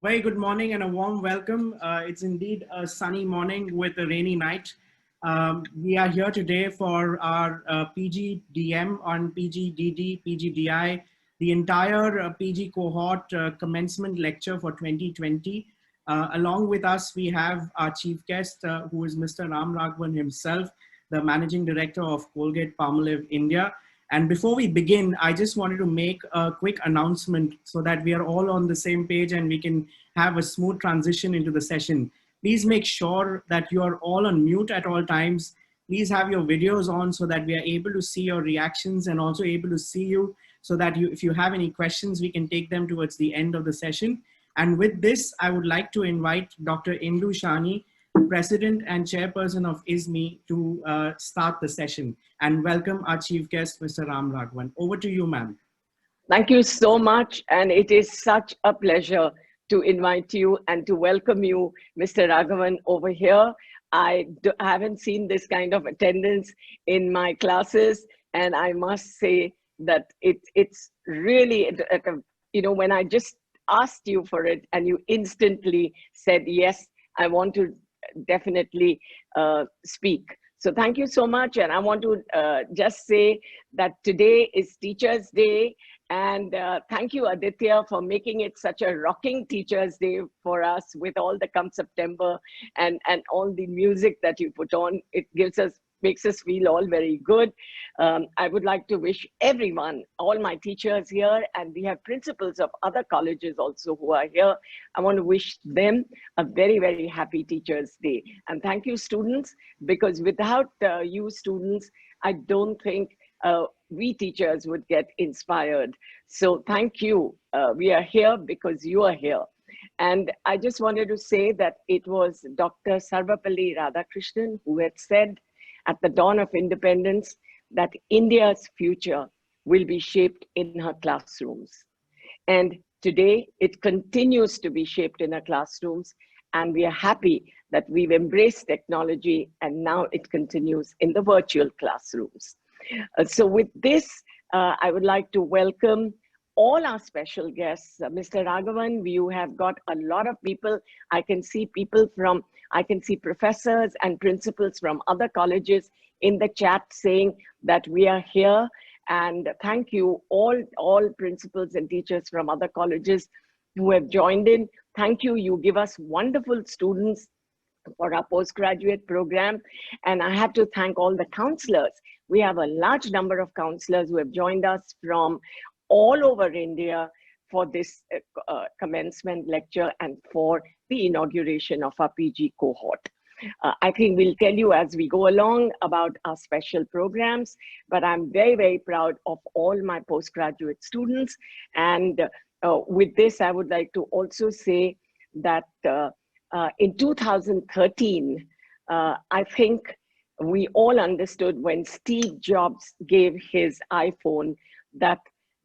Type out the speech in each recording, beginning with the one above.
Very good morning and a warm welcome. It's indeed a sunny morning with a rainy night. We are here today for our PGDM on PGDD, PGDI, the entire PG cohort commencement lecture for 2020. Along with us, we have our chief guest, who is Mr. Raghavan himself, the Managing Director of Colgate Palmolive India. And before we begin, I just wanted to make a quick announcement so that we are all on the same page and we can have a smooth transition into the session. Please make sure that you are all on mute at all times. Please have your videos on so that we are able to see your reactions and also able to see you so that if you have any questions, we can take them towards the end of the session. And with this, I would like to invite Dr. Indu Shani, President and Chairperson of ISME, to start the session, and welcome our chief guest, Mr. Raghavan. Over to you, ma'am. Thank you so much, and it is such a pleasure to invite you and to welcome you, Mr. Raghavan, over here. I haven't seen this kind of attendance in my classes, and I must say that it's really, when I just asked you for it and you instantly said, yes, I want to definitely speak. So thank you so much. And I want to just say that today is Teachers' Day. And thank you, Aditya, for making it such a rocking Teachers' Day for us with all the Come September and all the music that you put on. It makes us feel all very good. I would like to wish everyone, all my teachers here, and we have principals of other colleges also who are here. I want to wish them a very, very happy Teachers' Day. And thank you, students, because without you students, I don't think we teachers would get inspired. So thank you. We are here because you are here. And I just wanted to say that it was Dr. Sarvapalli Radhakrishnan who had said at the dawn of independence that India's future will be shaped in her classrooms. And today it continues to be shaped in her classrooms. And we are happy that we've embraced technology and now it continues in the virtual classrooms. So with this, I would like to welcome all our special guests. Mr. Raghavan, you have got a lot of people. I can see professors and principals from other colleges in the chat saying that we are here. And thank you all principals and teachers from other colleges who have joined in. Thank you. You give us wonderful students for our postgraduate program. And I have to thank all the counselors. We have a large number of counselors who have joined us from all over India for this commencement lecture and for the inauguration of our PG cohort. I think we'll tell you as we go along about our special programs, but I'm very, very proud of all my postgraduate students. And with this, I would like to also say that in 2013, I think we all understood when Steve Jobs gave his iPhone that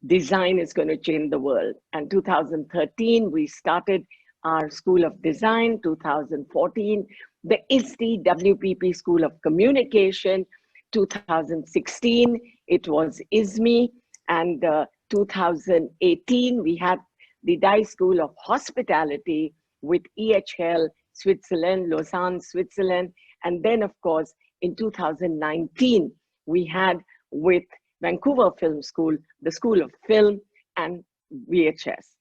design is going to change the world. And 2013, we started our School of Design. 2014, the ISTE WPP School of Communication. 2016, it was ISME. And 2018, we had the DICE School of Hospitality with EHL, Switzerland, Lausanne, Switzerland. And then, of course, in 2019, we had with Vancouver Film School, the School of Film and VHS.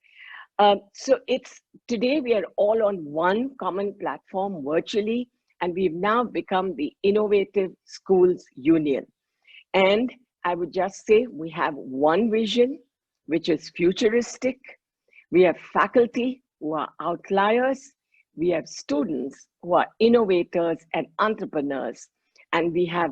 So today we are all on one common platform virtually, and we've now become the Innovative Schools Union. And I would just say we have one vision, which is futuristic. We have faculty who are outliers. We have students who are innovators and entrepreneurs. And we have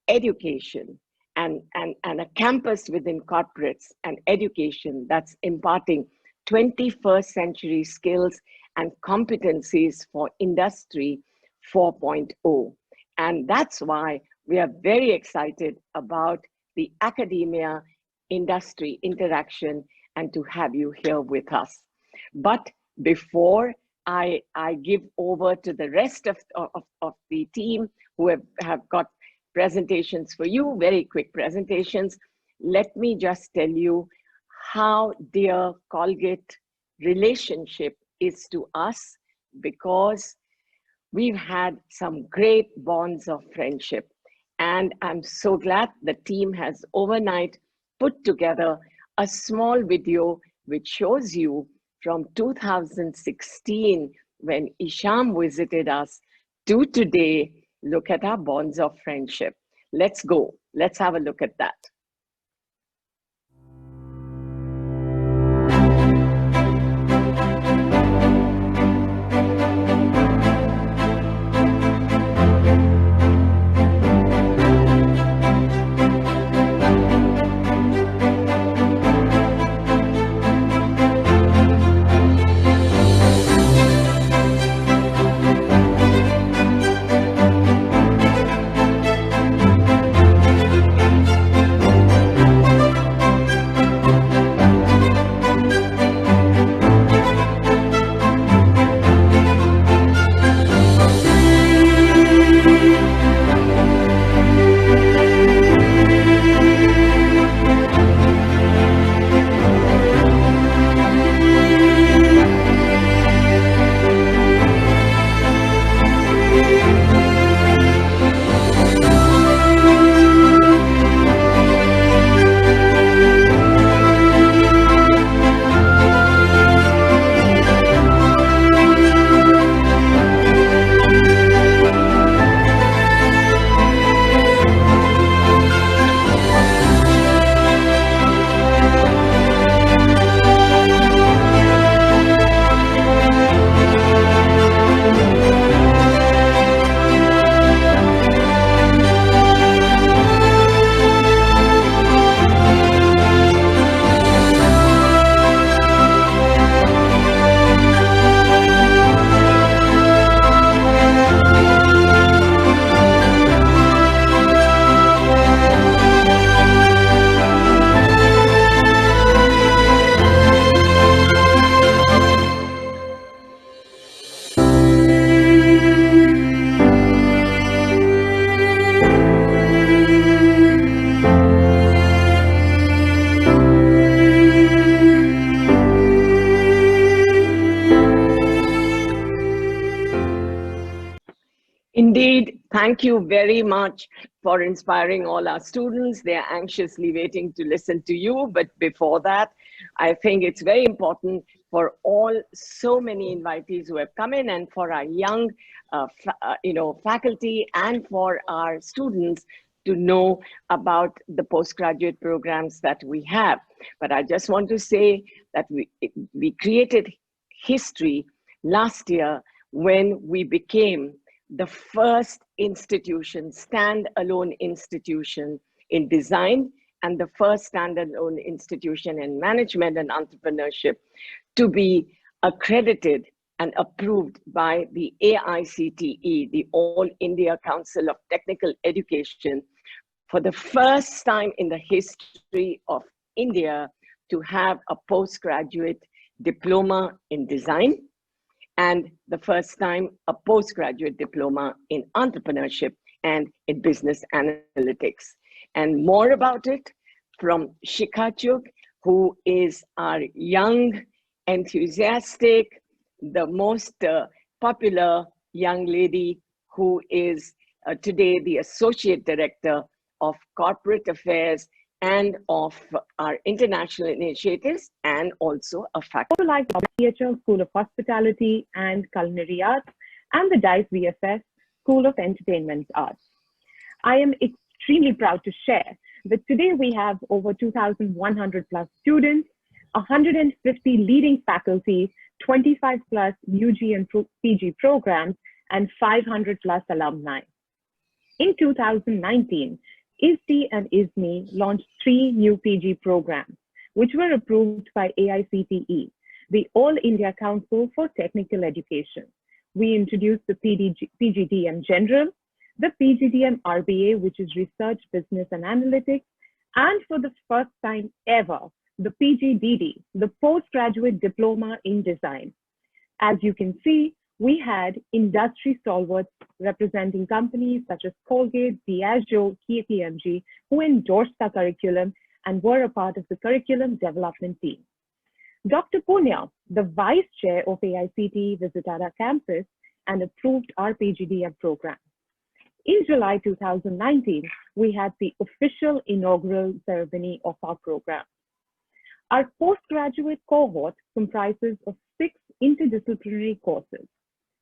education and a campus within corporates and education that's imparting 21st century skills and competencies for Industry 4.0. And that's why we are very excited about the academia industry interaction and to have you here with us. But before I give over to the rest of the team who have got presentations for you, very quick presentations, let me just tell you how dear Colgate relationship is to us because we've had some great bonds of friendship. And I'm so glad the team has overnight put together a small video which shows you from 2016 when Isham visited us to today. Look at our bonds of friendship. Let's go. Let's have a look at that. Indeed, thank you very much for inspiring all our students. They are anxiously waiting to listen to you. But before that, I think it's very important for all so many invitees who have come in and for our young faculty and for our students to know about the postgraduate programs that we have. But I just want to say that we created history last year when we became the first institution, standalone institution in design and the first standalone institution in management and entrepreneurship to be accredited and approved by the AICTE, the All India Council of Technical Education, for the first time in the history of India to have a postgraduate diploma in design, and the first time a postgraduate diploma in entrepreneurship and in business analytics. And more about it from Shikha Chugh, who is our young, enthusiastic, the most popular young lady who is today the Associate Director of Corporate Affairs and of our international initiatives, and also a faculty. Like the PHL School of Hospitality and Culinary Arts and the DICE VFS School of Entertainment Arts. I am extremely proud to share that today we have over 2,100 plus students, 150 leading faculty, 25 plus UG and PG programs, and 500 plus alumni. In 2019, ISTE and ISME launched 3 new PG programs, which were approved by AICTE, the All India Council for Technical Education. We introduced the PGDM General, the PGDMRBA, which is Research, Business and Analytics, and for the first time ever, the PGDD, the Postgraduate Diploma in Design. As you can see, we had industry stalwarts representing companies such as Colgate, Diageo, KPMG, who endorsed the curriculum and were a part of the curriculum development team. Dr. Punya, the Vice Chair of AICTE, visited our campus and approved our PGDM program. In July 2019, we had the official inaugural ceremony of our program. Our postgraduate cohort comprises of 6 interdisciplinary courses: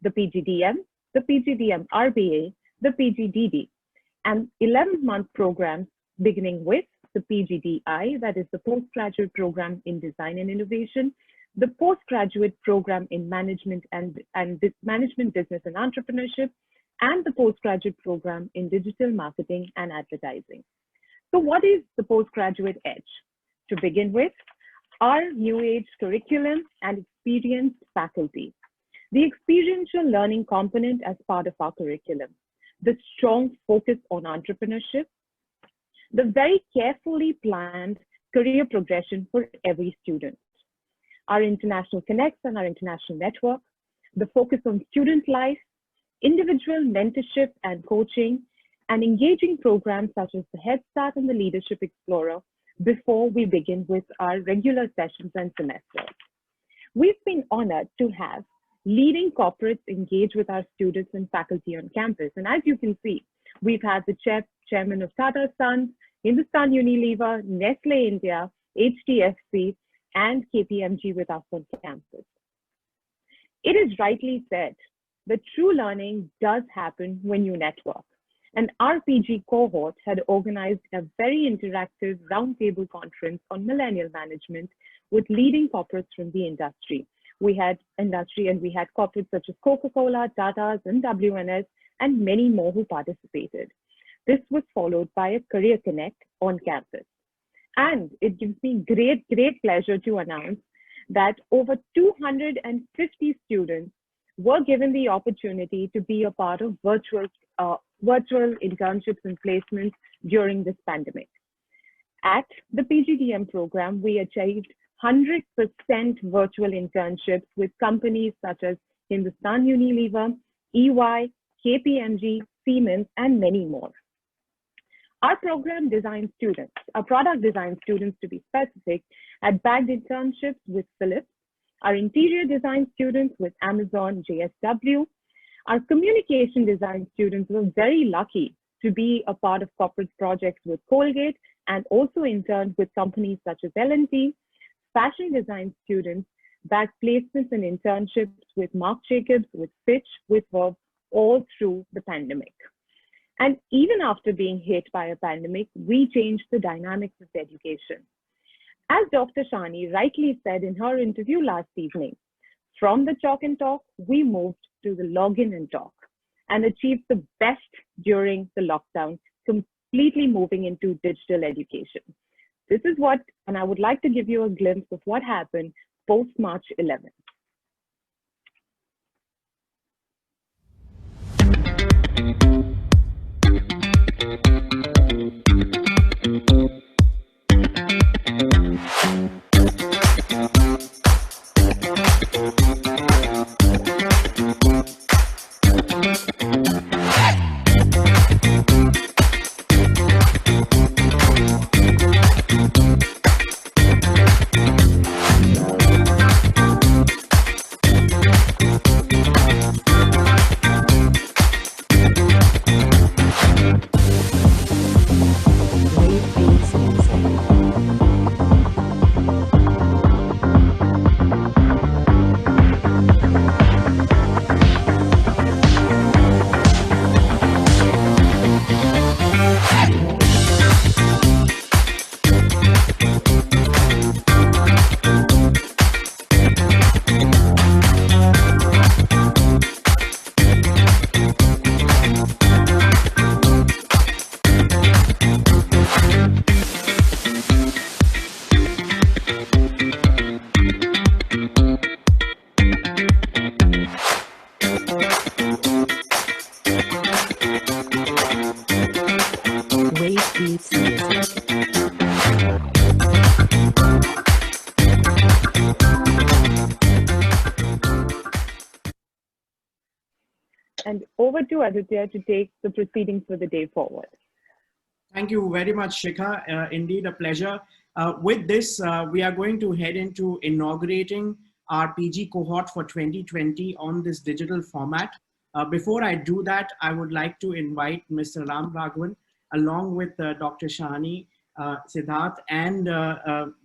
the PGDM, the PGDMRBA, the PGDD, and 11-month programs beginning with the PGDI, that is the Postgraduate Program in Design and Innovation, the Postgraduate Program in Management Management, Business and Entrepreneurship, and the Postgraduate Program in Digital Marketing and Advertising. So what is the Postgraduate Edge? To begin with, our new age curriculum and experienced faculty, the experiential learning component as part of our curriculum, the strong focus on entrepreneurship, the very carefully planned career progression for every student, our international connects and our international network, the focus on student life, individual mentorship and coaching, and engaging programs such as the Head Start and the Leadership Explorer before we begin with our regular sessions and semesters. We've been honored to have leading corporates engage with our students and faculty on campus. And as you can see, we've had the chairman of Tata Sons, Hindustan Unilever, Nestle India, HDFC, and KPMG with us on campus. It is rightly said that true learning does happen when you network. And our PG cohort had organized a very interactive roundtable conference on millennial management with leading corporates from the industry. We had industry and we had corporates such as Coca-Cola, Tata's, and WNS, and many more who participated. This was followed by a Career Connect on campus. And it gives me great pleasure to announce that over 250 students were given the opportunity to be a part of virtual internships and placements during this pandemic. At the PGDM program, we achieved 100% virtual internships with companies such as Hindustan Unilever, EY, KPMG, Siemens, and many more. Our program design students, our product design students to be specific, had bagged internships with Philips, our interior design students with Amazon JSW. Our communication design students were very lucky to be a part of corporate projects with Colgate and also interned with companies such as L&T. Fashion design students bagged placements and internships with Marc Jacobs, with Fitch, with Verve, all through the pandemic. And even after being hit by a pandemic, we changed the dynamics of education. As Dr. Shani rightly said in her interview last evening, from the chalk and talk, we moved to the login and talk and achieved the best during the lockdown, completely moving into digital education. This is what, and I would like to give you a glimpse of what happened post March 11th. And over to Aditya to take the proceedings for the day forward. Thank you very much, Shikha. Indeed a pleasure. With this, we are going to head into inaugurating our PG cohort for 2020 on this digital format. Before I do that, I would like to invite Mr. Raghavan, along with Dr. Shani, Siddharth, and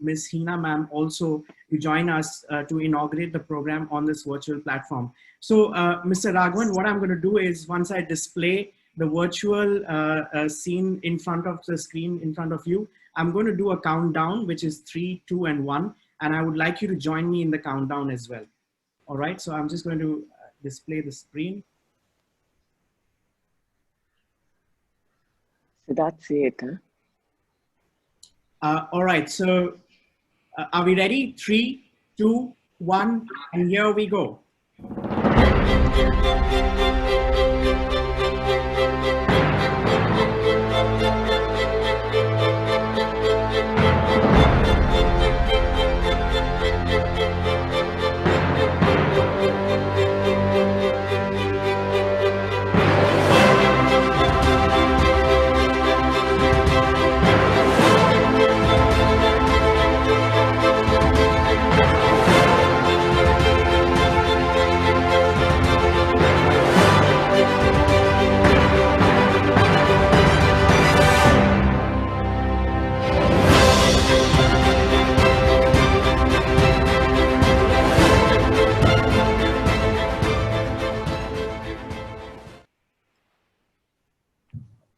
Ms. Hina ma'am also to join us to inaugurate the program on this virtual platform. So Mr. Raghavan, what I'm going to do is once I display the virtual scene in front of the screen in front of you, I'm going to do a countdown, which is 3, 2, and 1. And I would like you to join me in the countdown as well. All right, so I'm just going to display the screen. So that's it, huh? All right, so are we ready? 3, 2, 1, and here we go.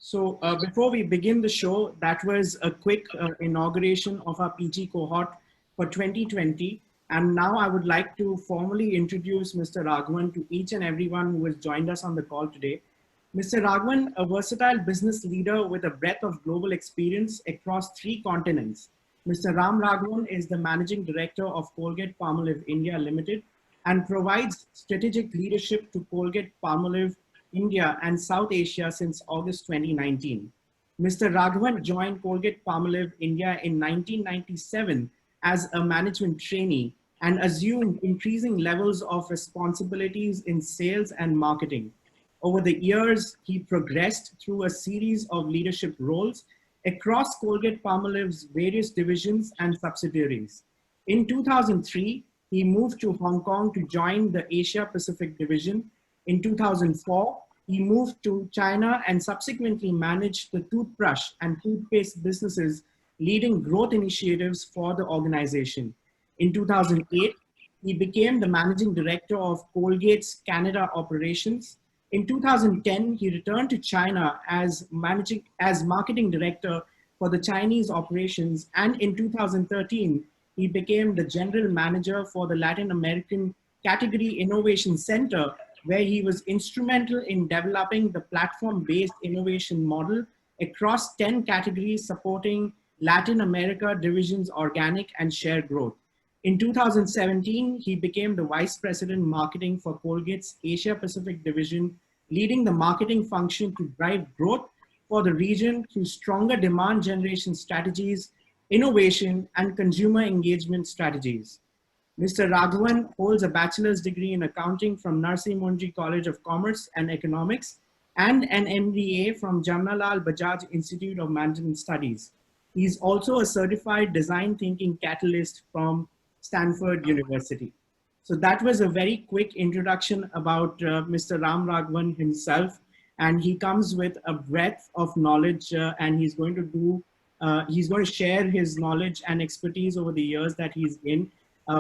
So before we begin the show, that was a quick inauguration of our PG cohort for 2020. And now I would like to formally introduce Mr. Raghavan to each and everyone who has joined us on the call today. Mr. Raghavan, a versatile business leader with a breadth of global experience across 3 continents. Mr. Raghavan is the Managing Director of Colgate Palmolive India Limited and provides strategic leadership to Colgate Palmolive India and South Asia since August 2019. Mr. Raghavan joined Colgate Palmolive India in 1997 as a management trainee and assumed increasing levels of responsibilities in sales and marketing. Over the years, he progressed through a series of leadership roles across Colgate Palmolive's various divisions and subsidiaries. In 2003, he moved to Hong Kong to join the Asia Pacific division. In 2004, he moved to China and subsequently managed the toothbrush and toothpaste businesses, leading growth initiatives for the organization. In 2008, he became the Managing Director of Colgate's Canada operations. In 2010, he returned to China as Marketing Director for the Chinese operations. And in 2013, he became the General Manager for the Latin American Category Innovation Center, where he was instrumental in developing the platform-based innovation model across 10 categories supporting Latin America division's organic and share growth. In 2017, he became the Vice President Marketing for Colgate's Asia Pacific division, leading the marketing function to drive growth for the region through stronger demand generation strategies, innovation, and consumer engagement strategies. Mr. Raghavan holds a bachelor's degree in accounting from Narsi Monji College of Commerce and Economics and an MBA from Jamnalal Bajaj Institute of Management Studies. He is also a certified design thinking catalyst from Stanford University. So that was a very quick introduction about Mr. Raghavan himself, and he comes with a breadth of knowledge, and he's going to share his knowledge and expertise over the years that he's in.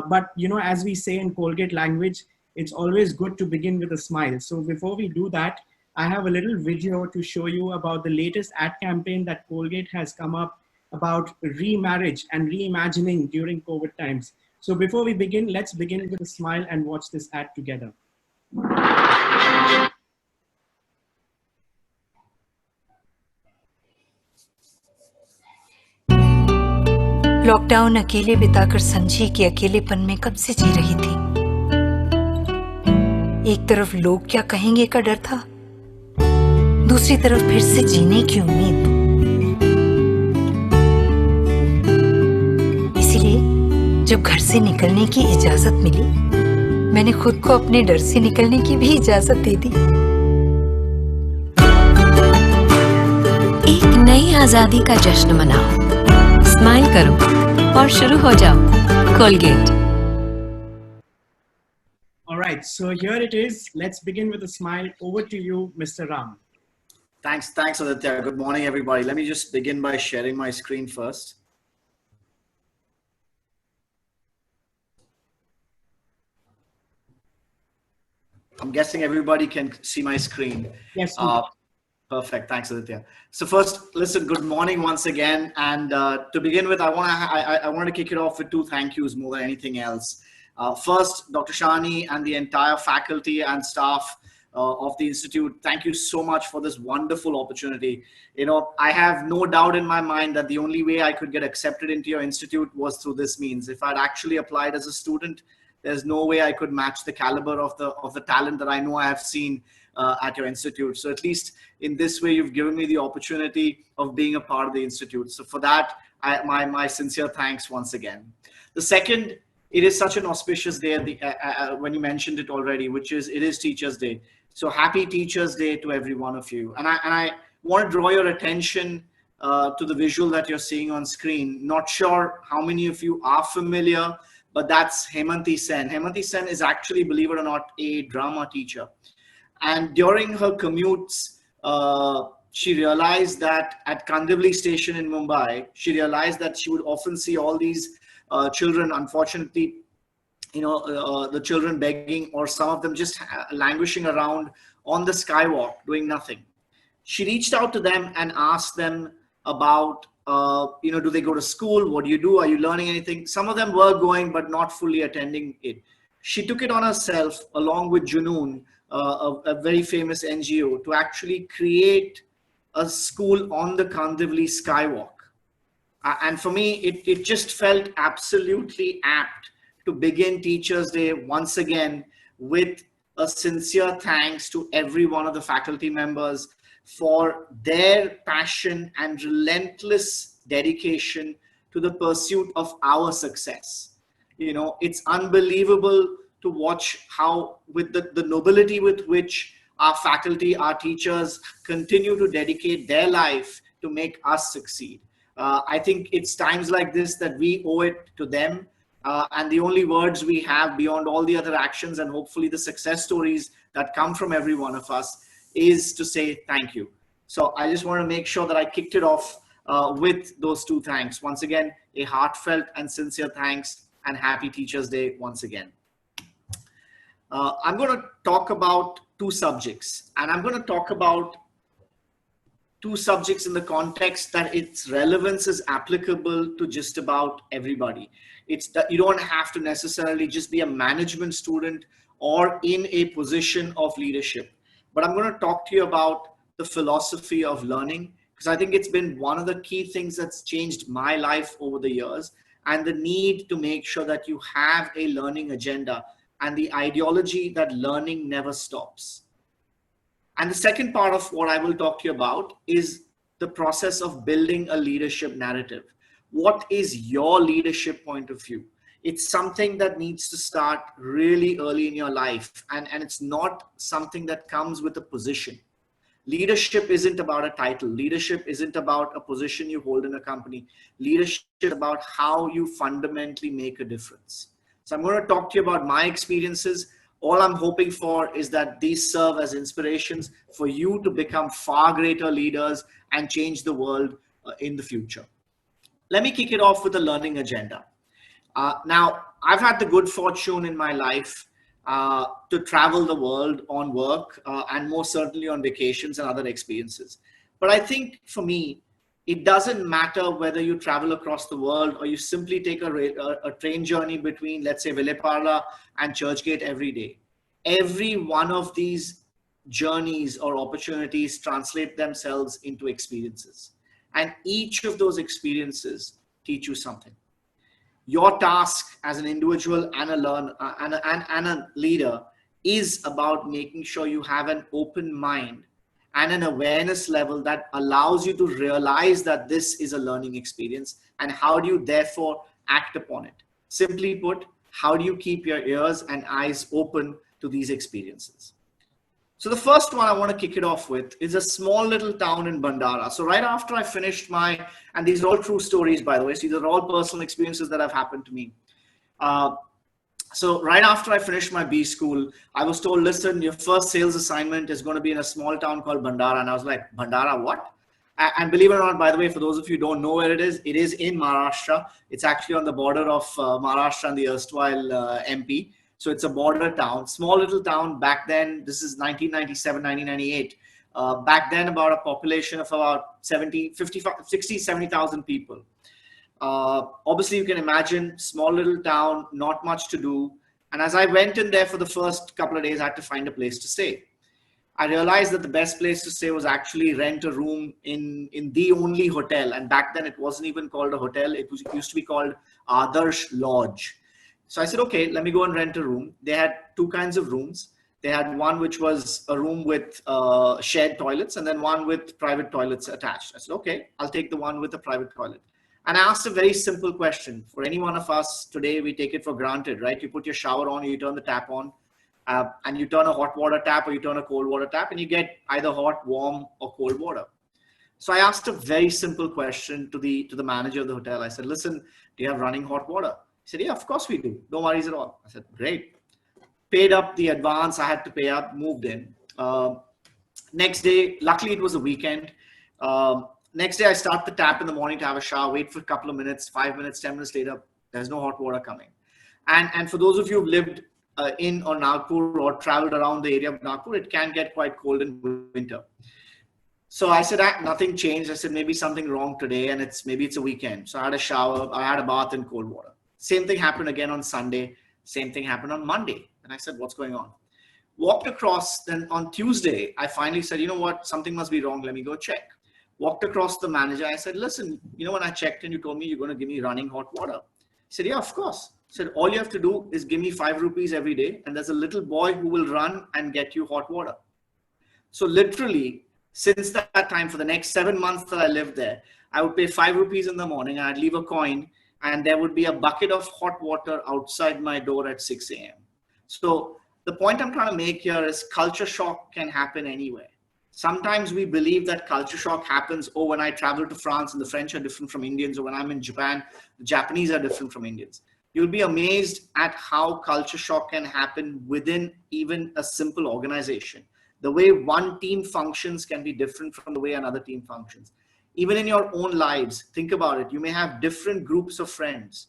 But you know, as we say in Colgate language, it's always good to begin with a smile. So before we do that, I have a little video to show you about the latest ad campaign that Colgate has come up about remarriage and reimagining during COVID times. So before we begin, let's begin with a smile and watch this ad together. Lockdown अकेले बिताकर समझी कि अकेलेपन में कब से जी रही थी। एक तरफ लोग क्या कहेंगे का डर था, दूसरी तरफ फिर से जीने की उम्मीद। इसीलिए जब घर से निकलने की इजाजत मिली, मैंने खुद को अपने डर से निकलने की भी इजाजत दे दी। एक नई आजादी का जश्न मनाओ। स्माइल करो और शुरू हो जाओ Colgate. All right, so here it is. Let's begin with a smile. Over to you, Mr. Ram. Thanks, Aditya. Good morning, everybody. Let me just begin by sharing my screen first. I'm guessing everybody can see my screen. Yes. Perfect. Thanks, Aditya. So first, listen, good morning once again. And to begin with, I want to kick it off with two thank yous more than anything else. First, Dr. Shani and the entire faculty and staff of the Institute, thank you so much for this wonderful opportunity. You know, I have no doubt in my mind that the only way I could get accepted into your institute was through this means. If I'd actually applied as a student, there's no way I could match the caliber of the talent that I know I have seen at your institute. So at least in this way, you've given me the opportunity of being a part of the institute. So for that, my sincere thanks once again. The second, it is such an auspicious day when you mentioned it already, which is it is Teachers' Day. So happy Teachers' Day to every one of you. And I want to draw your attention to the visual that you're seeing on screen. Not sure how many of you are familiar, but that's Hemanti Sen. Hemanti Sen is actually, believe it or not, a drama teacher. And during her commutes, she realized that at Kandivli station in Mumbai, she realized that she would often see all these children, unfortunately, you know, the children begging, or some of them just languishing around on the skywalk, doing nothing. She reached out to them and asked them about, you know, do they go to school? What do you do? Are you learning anything? Some of them were going, but not fully attending it. She took it on herself, along with Junoon, a very famous NGO, to actually create a school on the Kandivli skywalk. And for me, it just felt absolutely apt to begin Teachers' Day once again with a sincere thanks to every one of the faculty members for their passion and relentless dedication to the pursuit of our success. You know, it's unbelievable to watch how, with the nobility with which our faculty, our teachers continue to dedicate their life to make us succeed. I think it's times like this that we owe it to them. And the only words we have beyond all the other actions and hopefully the success stories that come from every one of us is to say thank you. So I just want to make sure that I kicked it off with those two thanks. Once again, a heartfelt and sincere thanks, and happy Teachers' Day once again. I'm going to talk about two subjects, and I'm going to talk about two subjects in the context that its relevance is applicable to just about everybody. It's that you don't have to necessarily just be a management student or in a position of leadership. But I'm going to talk to you about the philosophy of learning, because I think it's been one of the key things that's changed my life over the years, and the need to make sure that you have a learning agenda and the ideology that learning never stops. And the second part of what I will talk to you about is the process of building a leadership narrative. What is your leadership point of view? It's something that needs to start really early in your life. And it's not something that comes with a position. Leadership isn't about a title. Leadership isn't about a position you hold in a company. Leadership is about how you fundamentally make a difference. So I'm going to talk to you about my experiences. All I'm hoping for is that these serve as inspirations for you to become far greater leaders and change the world in the future. Let me kick it off with a learning agenda. Now, I've had the good fortune in my life to travel the world on work and more certainly on vacations and other experiences. But I think for me, it doesn't matter whether you travel across the world or you simply take a train journey between, let's say, Vileparla and Churchgate every day. Every one of these journeys or opportunities translate themselves into experiences. And each of those experiences teach you something. Your task as an individual and a learner and a leader is about making sure you have an open mind and an awareness level that allows you to realize that this is a learning experience, and how do you therefore act upon it. Simply put, how do you keep your ears and eyes open to these experiences? So the first one I want to kick it off with is a small little town in Bandara. So right after I finished and these are all true stories, by the way, so these are all personal experiences that have happened to me. So right after I finished my B school, I was told, listen, your first sales assignment is going to be in a small town called Bandara. And I was like, Bandara, what? And believe it or not, by the way, for those of you who don't know where it is in Maharashtra. It's actually on the border of Maharashtra and the erstwhile MP. So it's a border town, small little town back then. This is 1997, 1998. Back then, about a population of about 60, 70,000 people. Obviously, you can imagine, small little town, not much to do. And as I went in there for the first couple of days, I had to find a place to stay. I realized that the best place to stay was actually rent a room in the only hotel. And back then, it wasn't even called a hotel. It used to be called Adarsh Lodge. So I said, okay, let me go and rent a room. They had two kinds of rooms. They had one which was a room with shared toilets and then one with private toilets attached. I said, okay, I'll take the one with the private toilet. And I asked a very simple question. For any one of us today, we take it for granted, right? You put your shower on, you turn the tap on, and you turn a hot water tap or you turn a cold water tap, and you get either hot, warm, or cold water. So I asked a very simple question to the manager of the hotel. I said, listen, do you have running hot water? He said, yeah, of course we do. No worries at all. I said, great. Paid up the advance I had to pay up, moved in. Next day, luckily it was a weekend. Next day I start the tap in the morning to have a shower, wait for a couple of minutes, 5 minutes, 10 minutes later, there's no hot water coming. And for those of you who've lived in or Nagpur or traveled around the area of Nagpur, it can get quite cold in winter. So I said, nothing changed. I said, maybe something wrong today and maybe it's a weekend. So I had a shower, I had a bath in cold water. Same thing happened again on Sunday. Same thing happened on Monday. And I said, what's going on? Walked across, then on Tuesday, I finally said, you know what, something must be wrong. Let me go check. Walked across the manager. I said, listen, you know, when I checked in, you told me you're going to give me running hot water. He said, yeah, of course. He said, all you have to do is give me 5 rupees every day. And there's a little boy who will run and get you hot water. So literally, since that time, for the next 7 months that I lived there, I would pay 5 rupees in the morning. I'd leave a coin and there would be a bucket of hot water outside my door at 6 a.m. So the point I'm trying to make here is culture shock can happen anywhere. Sometimes we believe that culture shock happens, oh, when I travel to France and the French are different from Indians, or when I'm in Japan, the Japanese are different from Indians. You'll be amazed at how culture shock can happen within even a simple organization. The way one team functions can be different from the way another team functions. Even in your own lives, think about it. You may have different groups of friends.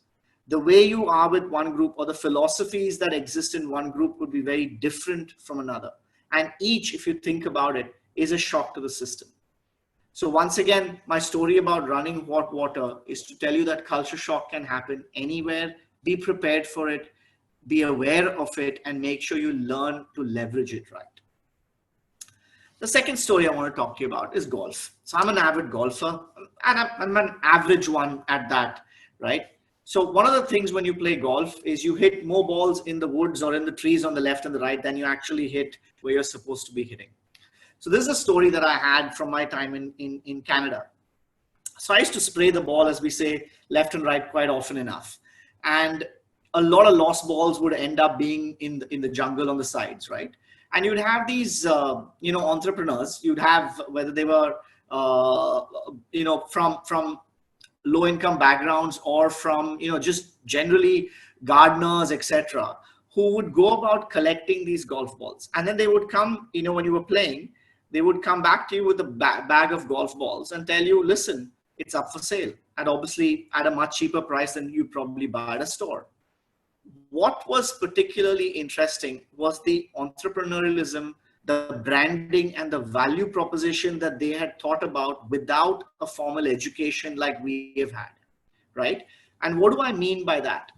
The way you are with one group or the philosophies that exist in one group would be very different from another. And each, if you think about it, is a shock to the system. So once again, my story about running hot water is to tell you that culture shock can happen anywhere. Be prepared for it, be aware of it, and make sure you learn to leverage it right. The second story I want to talk to you about is golf. So I'm an avid golfer, and I'm an average one at that, right? So one of the things when you play golf is you hit more balls in the woods or in the trees on the left and the right than you actually hit where you're supposed to be hitting. So this is a story that I had from my time in Canada. So I used to spray the ball, as we say, left and right quite often enough. And a lot of lost balls would end up being in the jungle on the sides, right? And you'd have these, entrepreneurs. You'd have, whether they were, from low-income backgrounds or from, just generally gardeners, etc., who would go about collecting these golf balls. And then they would come, when you were playing, they would come back to you with a bag of golf balls and tell you, listen, it's up for sale. And obviously at a much cheaper price than you probably buy at a store. What was particularly interesting was the entrepreneurialism, the branding, and the value proposition that they had thought about without a formal education like we have had, right? And what do I mean by that?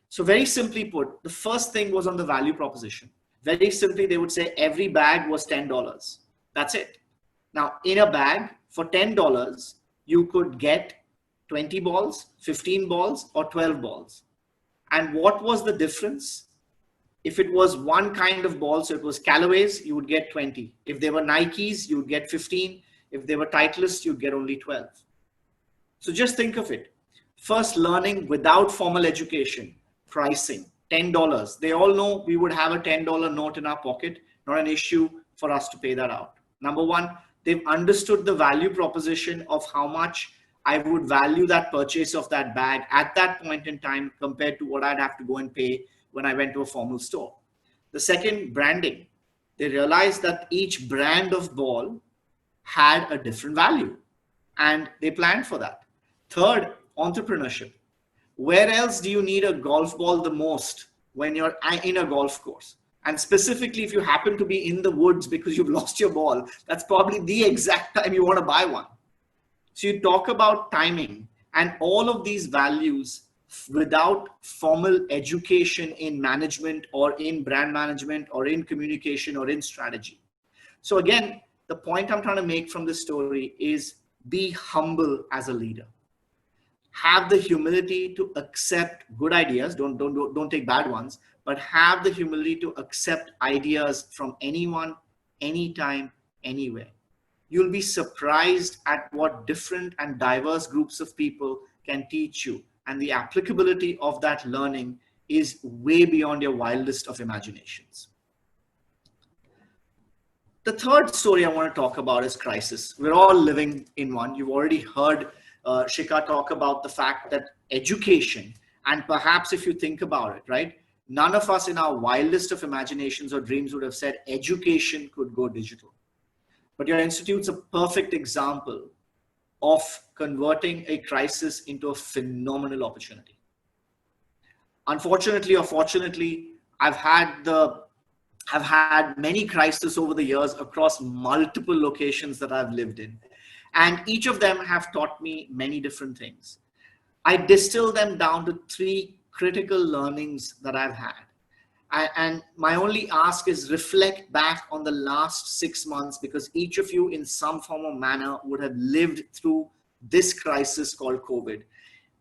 So very simply put, the first thing was on the value proposition. Very simply, they would say every bag was $10. That's it. Now, in a bag for $10, you could get 20 balls, 15 balls, or 12 balls. And what was the difference? If it was one kind of ball, so it was Callaways, you would get 20. If they were Nikes, you would get 15. If they were Titleist, you'd get only 12. So just think of it. First, learning without formal education, pricing, $10. They all know we would have a $10 note in our pocket. not an issue for us to pay that out. Number one, they've understood the value proposition of how much I would value that purchase of that bag at that point in time compared to what I'd have to go and pay when I went to a formal store. The second, branding. They realized that each brand of ball had a different value and they planned for that. Third, entrepreneurship. Where else do you need a golf ball the most when you're in a golf course? And specifically, if you happen to be in the woods because you've lost your ball, that's probably the exact time you want to buy one. So you talk about timing and all of these values without formal education in management or in brand management or in communication or in strategy. So again, the point I'm trying to make from this story is be humble as a leader. Have the humility to accept good ideas. Don't take bad ones, but have the humility to accept ideas from anyone, anytime, anywhere. You'll be surprised at what different and diverse groups of people can teach you. And the applicability of that learning is way beyond your wildest of imaginations. The third story I want to talk about is crisis. We're all living in one. You've already heard Shikha talk about the fact that education, and perhaps if you think about it, right, none of us in our wildest of imaginations or dreams would have said education could go digital. But your institute's a perfect example of converting a crisis into a phenomenal opportunity. Unfortunately or fortunately, I've had many crises over the years across multiple locations that I've lived in. And each of them have taught me many different things. I distill them down to 3 critical learnings that I've had. And my only ask is reflect back on the last 6 months, because each of you in some form or manner would have lived through this crisis called COVID.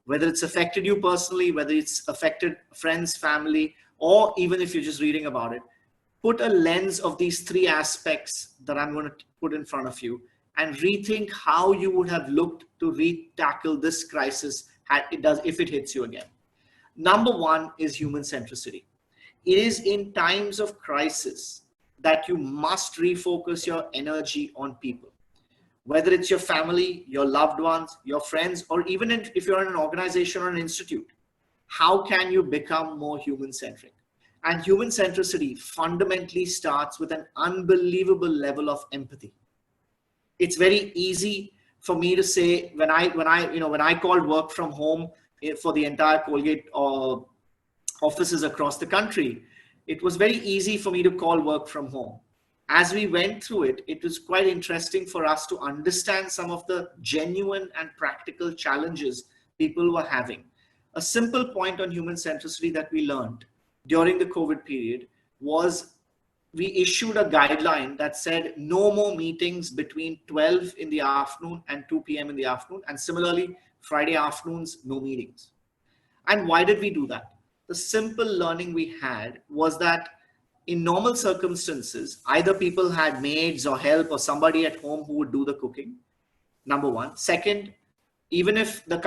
Whether it's affected you personally, whether it's affected friends, family, or even if you're just reading about it, put a lens of these 3 aspects that I'm going to put in front of you and rethink how you would have looked to tackle this crisis if it hits you again. Number 1 is human centricity. It is in times of crisis that you must refocus your energy on people. Whether it's your family, your loved ones, your friends, or even if you're in an organization or an institute, how can you become more human-centric? And human centricity fundamentally starts with an unbelievable level of empathy. It's very easy for me to say when I called work from home for the entire Colgate offices across the country, it was very easy for me to call work from home. As we went through it, it was quite interesting for us to understand some of the genuine and practical challenges people were having. A simple point on human centricity that we learned during the COVID period was we issued a guideline that said no more meetings between 12 in the afternoon and 2 p.m. in the afternoon. And similarly, Friday afternoons, no meetings. And why did we do that? The simple learning we had was that in normal circumstances, either people had maids or help or somebody at home who would do the cooking, number 1. Second, even if both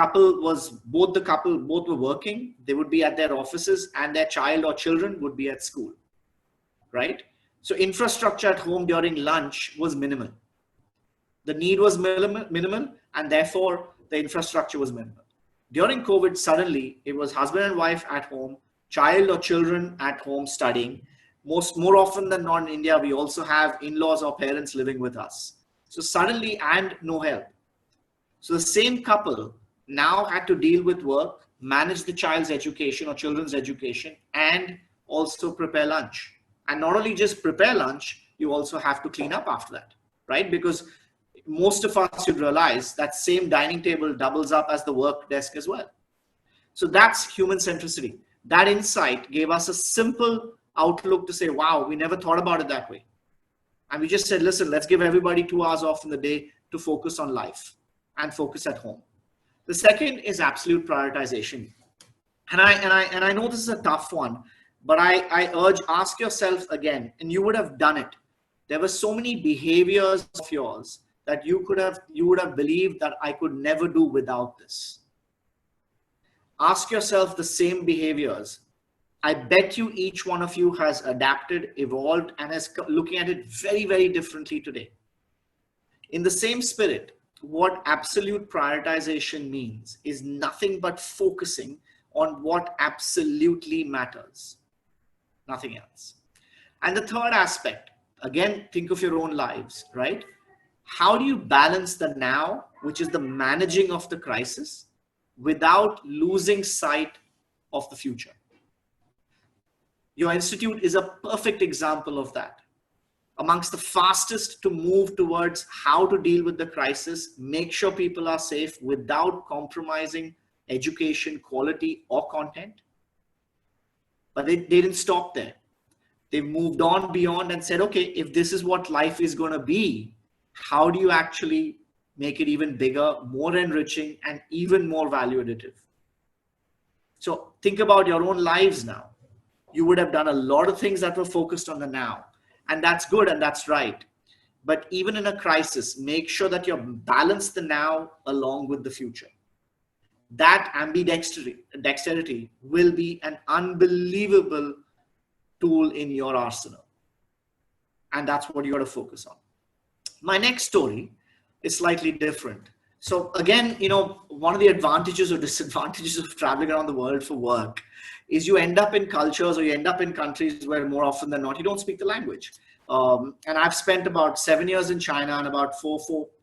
were working, they would be at their offices and their child or children would be at school, right? So infrastructure at home during lunch was minimal. The need was minimal, and therefore the infrastructure was minimal. During COVID, suddenly it was husband and wife at home, child or children at home studying. More often than not in India, we also have in-laws or parents living with us. So suddenly, and no help. So the same couple now had to deal with work, manage the child's education or children's education, and also prepare lunch. And not only just prepare lunch, you also have to clean up after that, right? Because most of us should realize that same dining table doubles up as the work desk as well. So that's human centricity. That insight gave us a simple outlook to say, wow, we never thought about it that way. And we just said, listen, let's give everybody 2 hours off in the day to focus on life and focus at home. The second is absolute prioritization. And I know this is a tough one, but I urge, ask yourself again, and you would have done it. There were so many behaviors of yours that you would have believed that I could never do without this. Ask yourself the same behaviors I bet you each one of you has adapted, evolved, and is looking at it very, very differently today. In the same spirit, what absolute prioritization means is nothing but focusing on what absolutely matters, nothing else. And the third aspect, again, think of your own lives, right? How do you balance the now, which is the managing of the crisis, without losing sight of the future? Your institute is a perfect example of that. Amongst the fastest to move towards how to deal with the crisis, make sure people are safe without compromising education quality or content. But they didn't stop there. They moved on beyond and said, okay, if this is what life is going to be, how do you actually make it even bigger, more enriching, and even more value additive? So think about your own lives now. You would have done a lot of things that were focused on the now. And that's good and that's right. But even in a crisis, make sure that you balance the now along with the future. That ambidexterity will be an unbelievable tool in your arsenal. And that's what you got to focus on. My next story is slightly different. So again, you know, one of the advantages or disadvantages of traveling around the world for work is you end up in cultures or you end up in countries where more often than not, you don't speak the language. And I've spent about 7 years in China and about a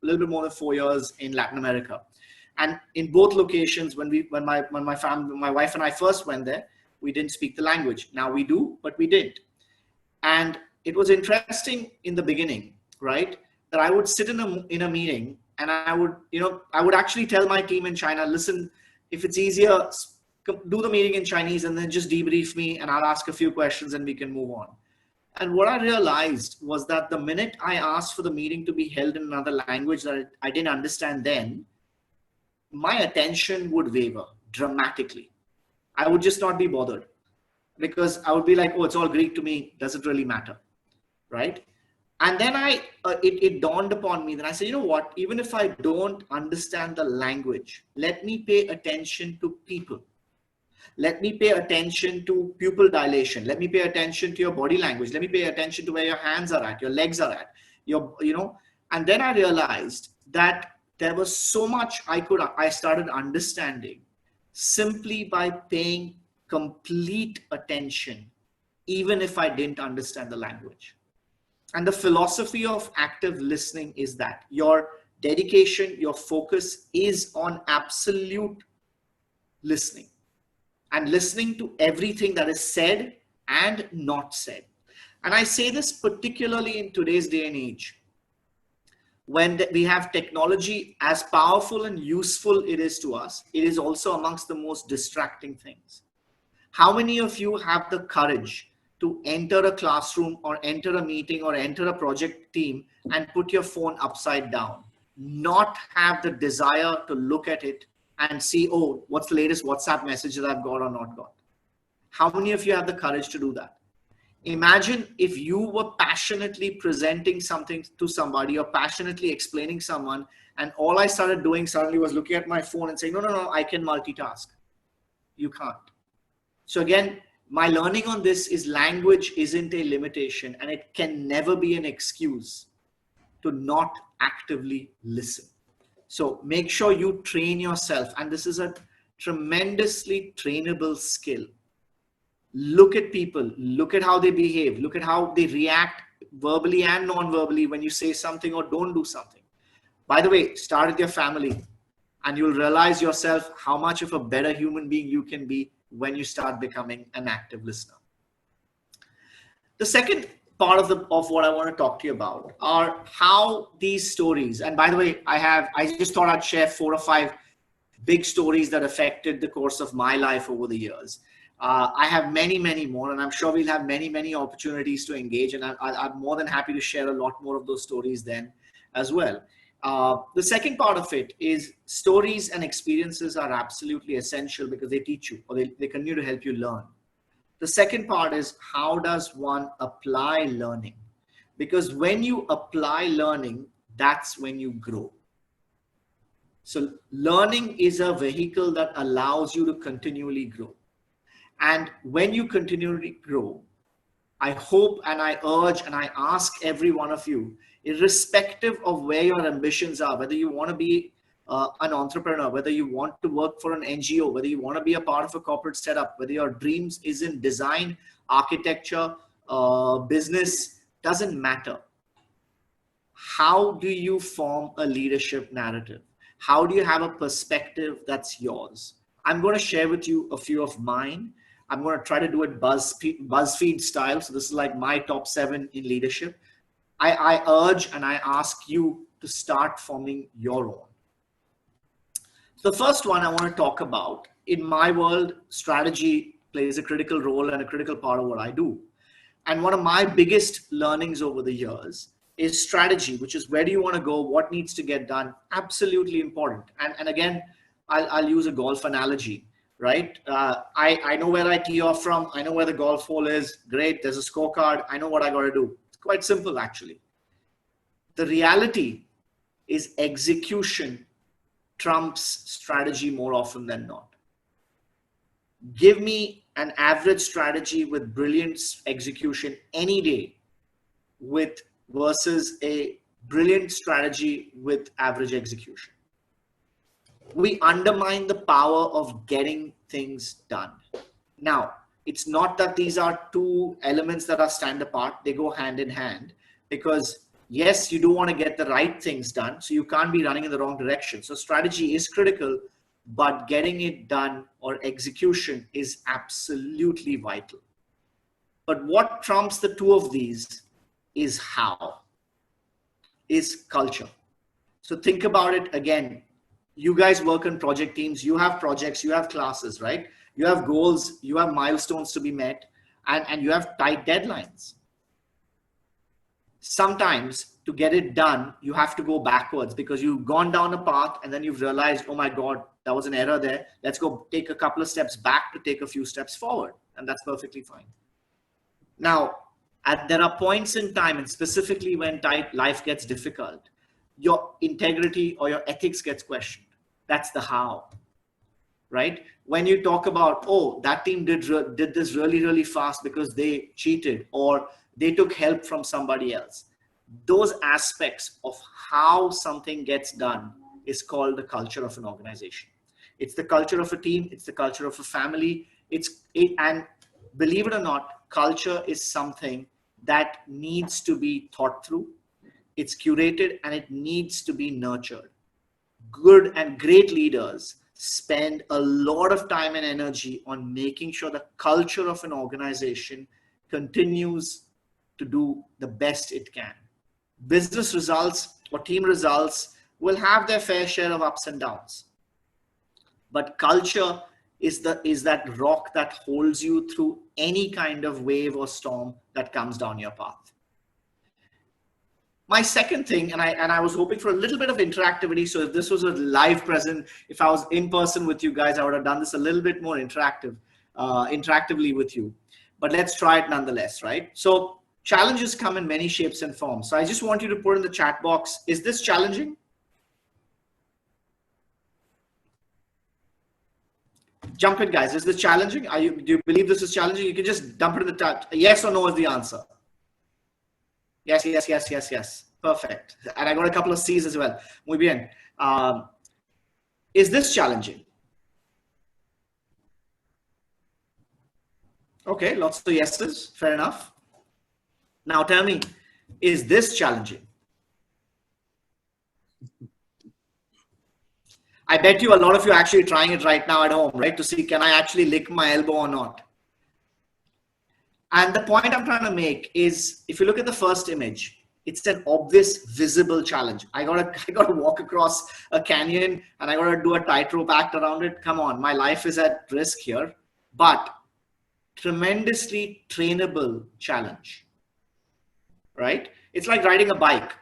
little bit more than 4 years in Latin America. And in both locations, when my wife and I first went there, we didn't speak the language. Now we do, but we didn't. And it was interesting in the beginning, right? That I would sit in a meeting and I would actually tell my team in China, listen, if it's easier, do the meeting in Chinese and then just debrief me and I'll ask a few questions and we can move on. And what I realized was that the minute I asked for the meeting to be held in another language that I didn't understand then, my attention would waver dramatically. I would just not be bothered because I would be like, oh, it's all Greek to me. Does it really matter? Right? And then it dawned upon me that I said, you know what, even if I don't understand the language, let me pay attention to people. Let me pay attention to pupil dilation. Let me pay attention to your body language. Let me pay attention to where your hands are at, your legs are at, and then I realized that there was so much I started understanding simply by paying complete attention, even if I didn't understand the language. And the philosophy of active listening is that your dedication, your focus is on absolute listening and listening to everything that is said and not said. And I say this particularly in today's day and age, when we have technology, as powerful and useful it is to us, it is also amongst the most distracting things. How many of you have the courage to enter a classroom or enter a meeting or enter a project team and put your phone upside down, not have the desire to look at it and see, oh, what's the latest WhatsApp message that I've got or not got? How many of you have the courage to do that? Imagine if you were passionately presenting something to somebody or passionately explaining someone, and all I started doing suddenly was looking at my phone and saying, no, I can multitask. You can't. So again, my learning on this is language isn't a limitation and it can never be an excuse to not actively listen. So make sure you train yourself, and this is a tremendously trainable skill. Look at people, look at how they behave, look at how they react verbally and non-verbally when you say something or don't do something. By the way, start with your family and you'll realize yourself how much of a better human being you can be when you start becoming an active listener. The second part of what I want to talk to you about are how these stories, and by the way, I just thought I'd share 4 or 5 big stories that affected the course of my life over the years. I have many, many more, and I'm sure we'll have many, many opportunities to engage, and I'm more than happy to share a lot more of those stories then as well. The second part of it is stories and experiences are absolutely essential because they teach you, or they continue to help you learn. The second part is, how does one apply learning? Because when you apply learning, that's when you grow. So learning is a vehicle that allows you to continually grow. And when you continually grow, I hope and I urge and I ask every one of you, irrespective of where your ambitions are, whether you want to be an entrepreneur, whether you want to work for an NGO, whether you want to be a part of a corporate setup, whether your dreams is in design, architecture, business, doesn't matter. How do you form a leadership narrative? How do you have a perspective that's yours? I'm going to share with you a few of mine. I'm going to try to do it BuzzFeed style. So this is like my top 7 in leadership. I urge and I ask you to start forming your own. The first one I want to talk about, in my world, strategy plays a critical role and a critical part of what I do. And one of my biggest learnings over the years is strategy, which is where do you want to go, what needs to get done, absolutely important. And again, I'll use a golf analogy, right? I know where I tee off from, I know where the golf hole is, great, there's a scorecard, I know what I got to do. It's quite simple actually. The reality is execution trumps strategy more often than not. Give me an average strategy with brilliant execution any day versus a brilliant strategy with average execution. We undermine the power of getting things done. Now, it's not that these are two elements that are stand apart. They go hand in hand, because yes, you do want to get the right things done. So you can't be running in the wrong direction. So strategy is critical, but getting it done or execution is absolutely vital. But what trumps the two of these is culture. So think about it again. You guys work in project teams, you have projects, you have classes, right? You have goals, you have milestones to be met, and you have tight deadlines. Sometimes to get it done, you have to go backwards because you've gone down a path and then you've realized, oh my God, that was an error there. Let's go take a couple of steps back to take a few steps forward. And that's perfectly fine. Now, there are points in time, and specifically when life gets difficult, your integrity or your ethics gets questioned. That's the how, right? When you talk about, oh, that team did this really, really fast because they cheated or they took help from somebody else. Those aspects of how something gets done is called the culture of an organization. It's the culture of a team. It's the culture of a family. And believe it or not, culture is something that needs to be thought through. It's curated and it needs to be nurtured. Good and great leaders spend a lot of time and energy on making sure the culture of an organization continues to do the best it can. Business results or team results will have their fair share of ups and downs. But culture is that rock that holds you through any kind of wave or storm that comes down your path. My second thing, and I was hoping for a little bit of interactivity. So if this was a live present, if I was in person with you guys, I would have done this a little bit more interactively with you. But let's try it nonetheless, right? So challenges come in many shapes and forms. So I just want you to put in the chat box, is this challenging? Jump in, guys. Is this challenging? Do you believe this is challenging? You can just dump it in the chat. Yes or no is the answer. Yes, yes, yes, yes, yes. Perfect. And I got a couple of C's as well. Muy bien. Is this challenging? Okay, lots of yeses. Fair enough. Now tell me, is this challenging? I bet you a lot of you are actually trying it right now at home, right? To see, can I actually lick my elbow or not? And the point I'm trying to make is, if you look at the first image, it's an obvious, visible challenge. I gotta walk across a canyon and I gotta do a tightrope act around it. Come on, my life is at risk here, but tremendously trainable challenge, right? It's like riding a bike.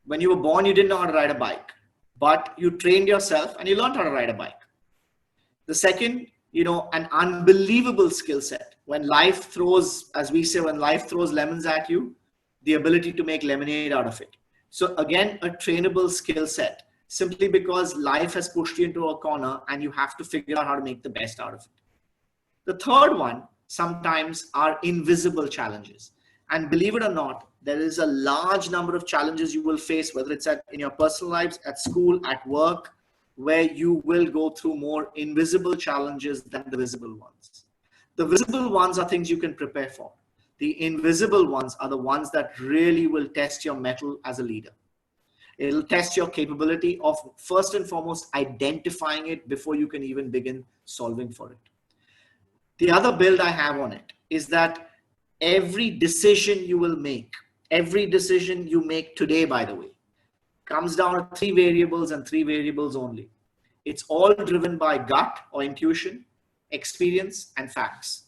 When you were born, you didn't know how to ride a bike, but you trained yourself and you learned how to ride a bike. The second, an unbelievable skill set. When life throws, as we say, when life throws lemons at you, the ability to make lemonade out of it. So again, a trainable skill set, simply because life has pushed you into a corner and you have to figure out how to make the best out of it. The third one sometimes are invisible challenges. And believe it or not, there is a large number of challenges you will face, whether it's in your personal lives, at school, at work, where you will go through more invisible challenges than the visible ones. The visible ones are things you can prepare for. The invisible ones are the ones that really will test your mettle as a leader. It'll test your capability of, first and foremost, identifying it before you can even begin solving for it. The other build I have on it is that every decision you will make, every decision you make today, by the way, comes down to 3 variables and 3 variables only. It's all driven by gut or intuition, experience, and facts.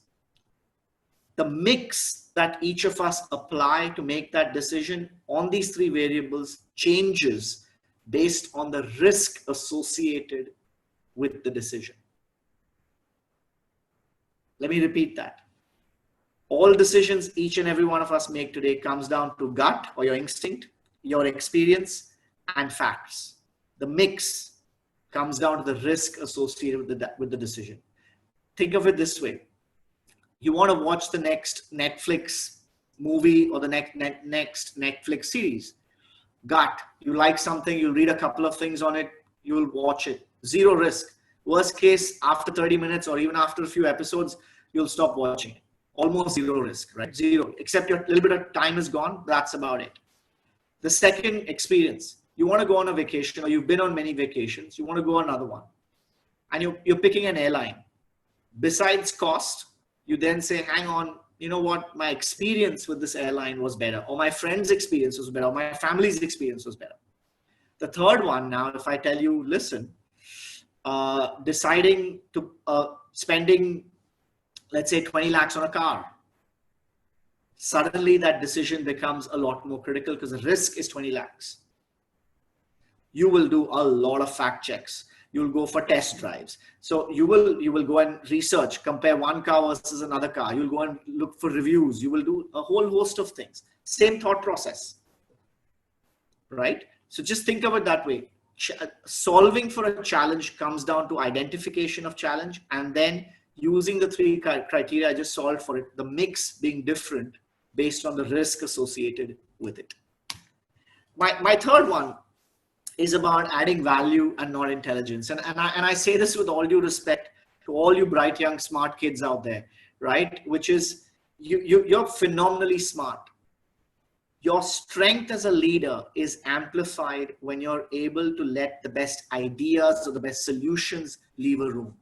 The mix that each of us apply to make that decision on these 3 variables changes based on the risk associated with the decision. Let me repeat that. All decisions each and every one of us make today comes down to gut or your instinct, your experience, and facts. The mix comes down to the risk associated with the decision. Think of it this way. You want to watch the next Netflix movie or the next Netflix series. Gut, you like something, you'll read a couple of things on it, you'll watch it. 0 risk. Worst case, after 30 minutes or even after a few episodes, you'll stop watching it. Almost 0 risk, right? 0, except your little bit of time is gone. That's about it. The second, experience. You want to go on a vacation, or you've been on many vacations. You want to go on another one. And you're picking an airline. Besides cost, you then say, hang on, you know what? My experience with this airline was better, or my friend's experience was better, or my family's experience was better. The third one now, if I tell you, listen, deciding to spending, let's say 20 lakhs on a car, suddenly that decision becomes a lot more critical because the risk is 20 lakhs. You will do a lot of fact checks. You'll go for test drives. So you will go and research, compare one car versus another car. You'll go and look for reviews. You will do a whole host of things. Same thought process, right? So just think of it that way. Solving for a challenge comes down to identification of challenge and then using the 3 criteria I just solved for it, the mix being different based on the risk associated with it. My third one is about adding value and not intelligence. And I say this with all due respect to all you bright, young, smart kids out there, right? Which is you're phenomenally smart. Your strength as a leader is amplified when you're able to let the best ideas or the best solutions leave a room.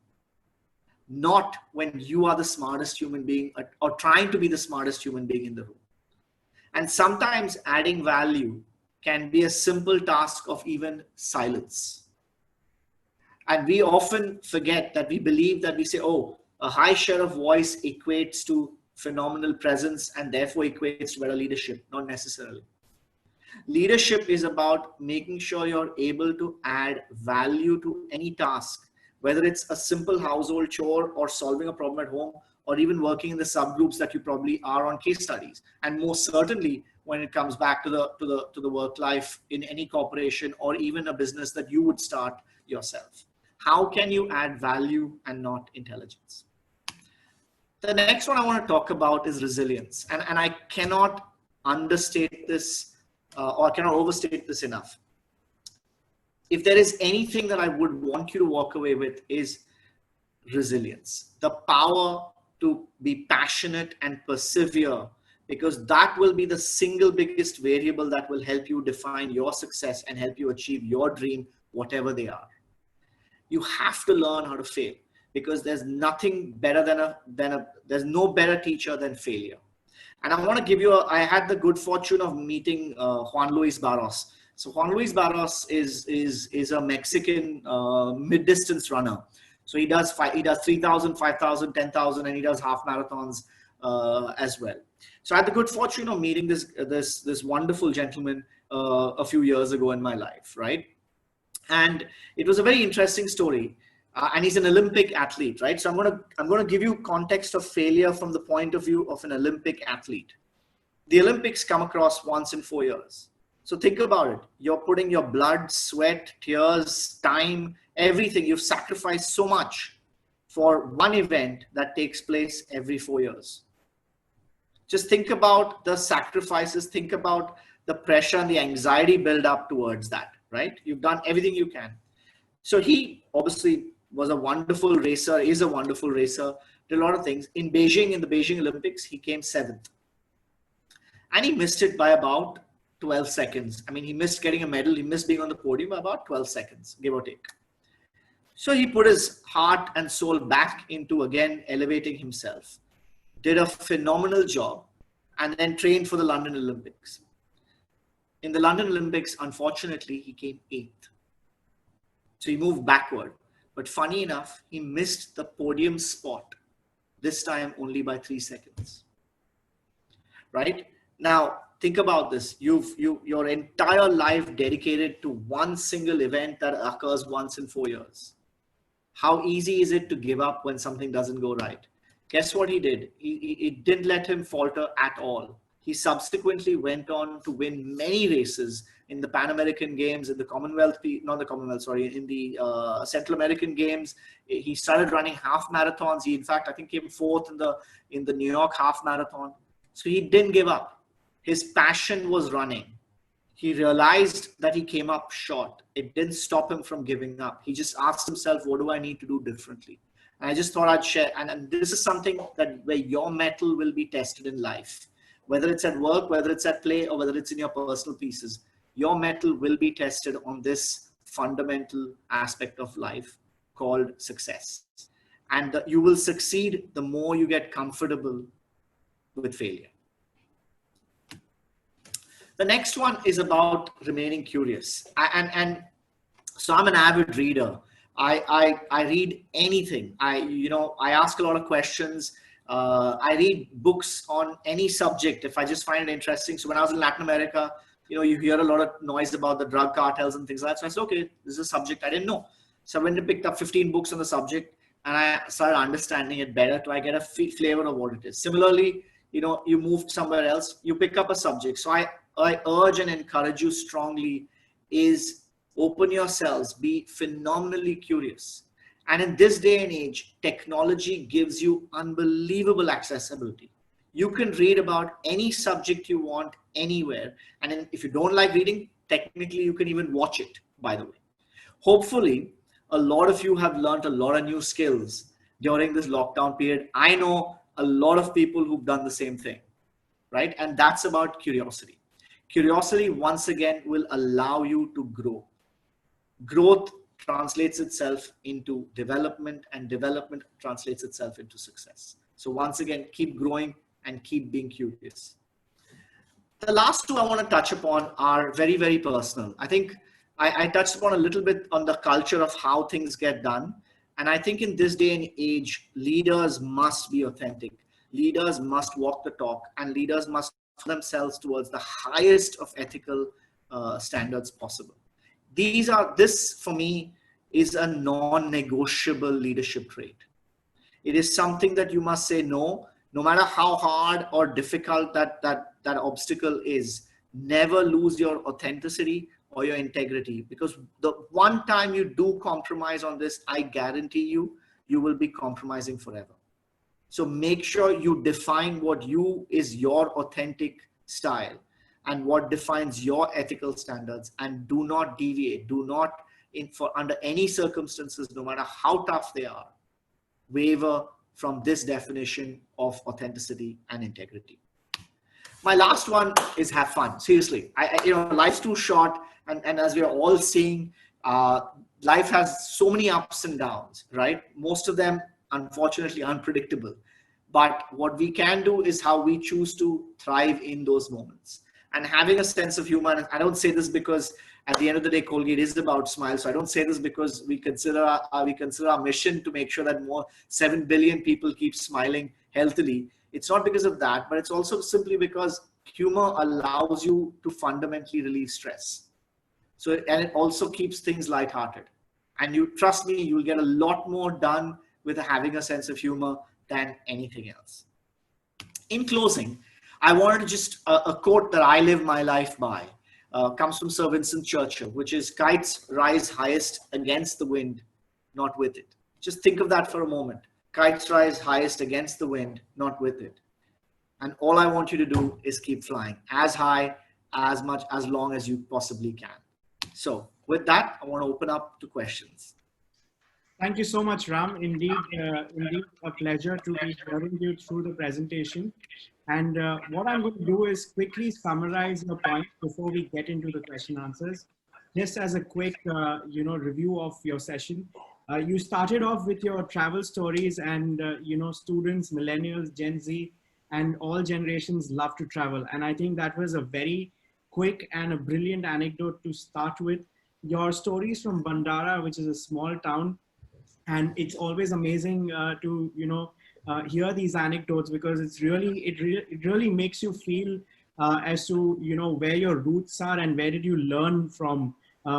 Not when you are the smartest human being or trying to be the smartest human being in the room. And sometimes adding value can be a simple task of even silence. And we often forget that. We believe that we say, oh, a high share of voice equates to phenomenal presence and therefore equates to better leadership. Not necessarily. Leadership is about making sure you're able to add value to any task, whether it's a simple household chore or solving a problem at home, or even working in the subgroups that you probably are on case studies. And most certainly when it comes back to the work life in any corporation or even a business that you would start yourself. How can you add value and not intelligence? The next one I want to talk about is resilience. And I cannot understate this or I cannot overstate this enough. If there is anything that I would want you to walk away with is resilience, the power to be passionate and persevere, because that will be the single biggest variable that will help you define your success and help you achieve your dream, whatever they are. You have to learn how to fail, because there's nothing better there's no better teacher than failure. And I want to give you I had the good fortune of meeting Juan Luis Barros. So Juan Luis Barros is a Mexican mid-distance runner. So he does 3,000, 5,000, 10,000, and he does half marathons as well. So I had the good fortune of meeting this wonderful gentleman a few years ago in my life, right? And it was a very interesting story. And he's an Olympic athlete, right? So I'm gonna give you context of failure from the point of view of an Olympic athlete. The Olympics come across once in 4 years. So think about it. You're putting your blood, sweat, tears, time, everything. You've sacrificed so much for one event that takes place every 4 years. Just think about the sacrifices, think about the pressure and the anxiety build up towards that, right? You've done everything you can. So he obviously was a wonderful racer, is a wonderful racer, did a lot of things. In Beijing, in the Beijing Olympics, he came 7th. And he missed it by about 12 seconds. I mean, he missed getting a medal. He missed being on the podium by about 12 seconds, give or take. So he put his heart and soul back into, again, elevating himself. Did a phenomenal job and then trained for the London Olympics. In the London Olympics, unfortunately, he came 8th. So he moved backward. But funny enough, he missed the podium spot, this time only by 3 seconds. Right? Now, think about this. Your entire life dedicated to one single event that occurs once in 4 years. How easy is it to give up when something doesn't go right? Guess what he did? It didn't let him falter at all. He subsequently went on to win many races in the Pan American Games, in the Commonwealth, not the Commonwealth, sorry, in the Central American Games. He started running half marathons. He, in fact, I think came 4th in the New York half marathon. So he didn't give up. His passion was running. He realized that he came up short. It didn't stop him from giving up. He just asked himself, what do I need to do differently? And I just thought I'd share. And this is something that where your mettle will be tested in life. Whether it's at work, whether it's at play, or whether it's in your personal pieces, your mettle will be tested on this fundamental aspect of life called success. And you will succeed the more you get comfortable with failure. The next one is about remaining curious. And so I'm an avid reader. I read anything. I ask a lot of questions. I read books on any subject if I just find it interesting. So when I was in Latin America, you hear a lot of noise about the drug cartels and things like that. So I said, okay, this is a subject I didn't know. So I went and picked up 15 books on the subject and I started understanding it better till I get a flavor of what it is. Similarly, you moved somewhere else, you pick up a subject. So I urge and encourage you strongly is open yourselves, be phenomenally curious. And in this day and age, technology gives you unbelievable accessibility. You can read about any subject you want anywhere. And then if you don't like reading, technically you can even watch it, by the way. Hopefully, a lot of you have learned a lot of new skills during this lockdown period. I know a lot of people who've done the same thing, right? And that's about curiosity. Curiosity, once again, will allow you to grow. Growth translates itself into development, and development translates itself into success. So once again, keep growing and keep being curious. The last two I want to touch upon are very, very personal. I think I touched upon a little bit on the culture of how things get done. And I think in this day and age, leaders must be authentic. Leaders must walk the talk, and leaders must put themselves towards the highest of ethical standards possible. This for me is a non-negotiable leadership trait. It is something that you must say no matter how hard or difficult that obstacle is. Never lose your authenticity or your integrity, because the one time you do compromise on this, I guarantee you will be compromising forever. So make sure you define what is your authentic style and what defines your ethical standards, and do not deviate. Do not, under any circumstances, no matter how tough they are, waver from this definition of authenticity and integrity. My last one is have fun. Seriously, life's too short, and as we are all seeing, life has so many ups and downs, right? Most of them, unfortunately, unpredictable. But what we can do is how we choose to thrive in those moments. And having a sense of humor, and I don't say this because at the end of the day, Colgate is about smiles. So I don't say this because we consider our mission to make sure that more 7 billion people keep smiling healthily. It's not because of that, but it's also simply because humor allows you to fundamentally relieve stress. So, and it also keeps things lighthearted. And you trust me, you'll get a lot more done with having a sense of humor than anything else. In closing, I wanted to just a quote that I live my life by. Comes from Sir Winston Churchill, which is, kites rise highest against the wind, not with it. Just think of that for a moment. Kites rise highest against the wind, not with it. And all I want you to do is keep flying as high, as much, as long as you possibly can. So with that, I want to open up to questions. Thank you so much, Ram. Indeed, indeed a pleasure to be hearing you through the presentation. And what I'm going to do is quickly summarize the points before we get into the question answers. Just as a quick, review of your session. You started off with your travel stories and, students, millennials, Gen Z, and all generations love to travel. And I think that was a very quick and a brilliant anecdote to start with. Your stories from Bandara, which is a small town, and it's always amazing to hear these anecdotes, because it really makes you feel as to where your roots are and where did you learn from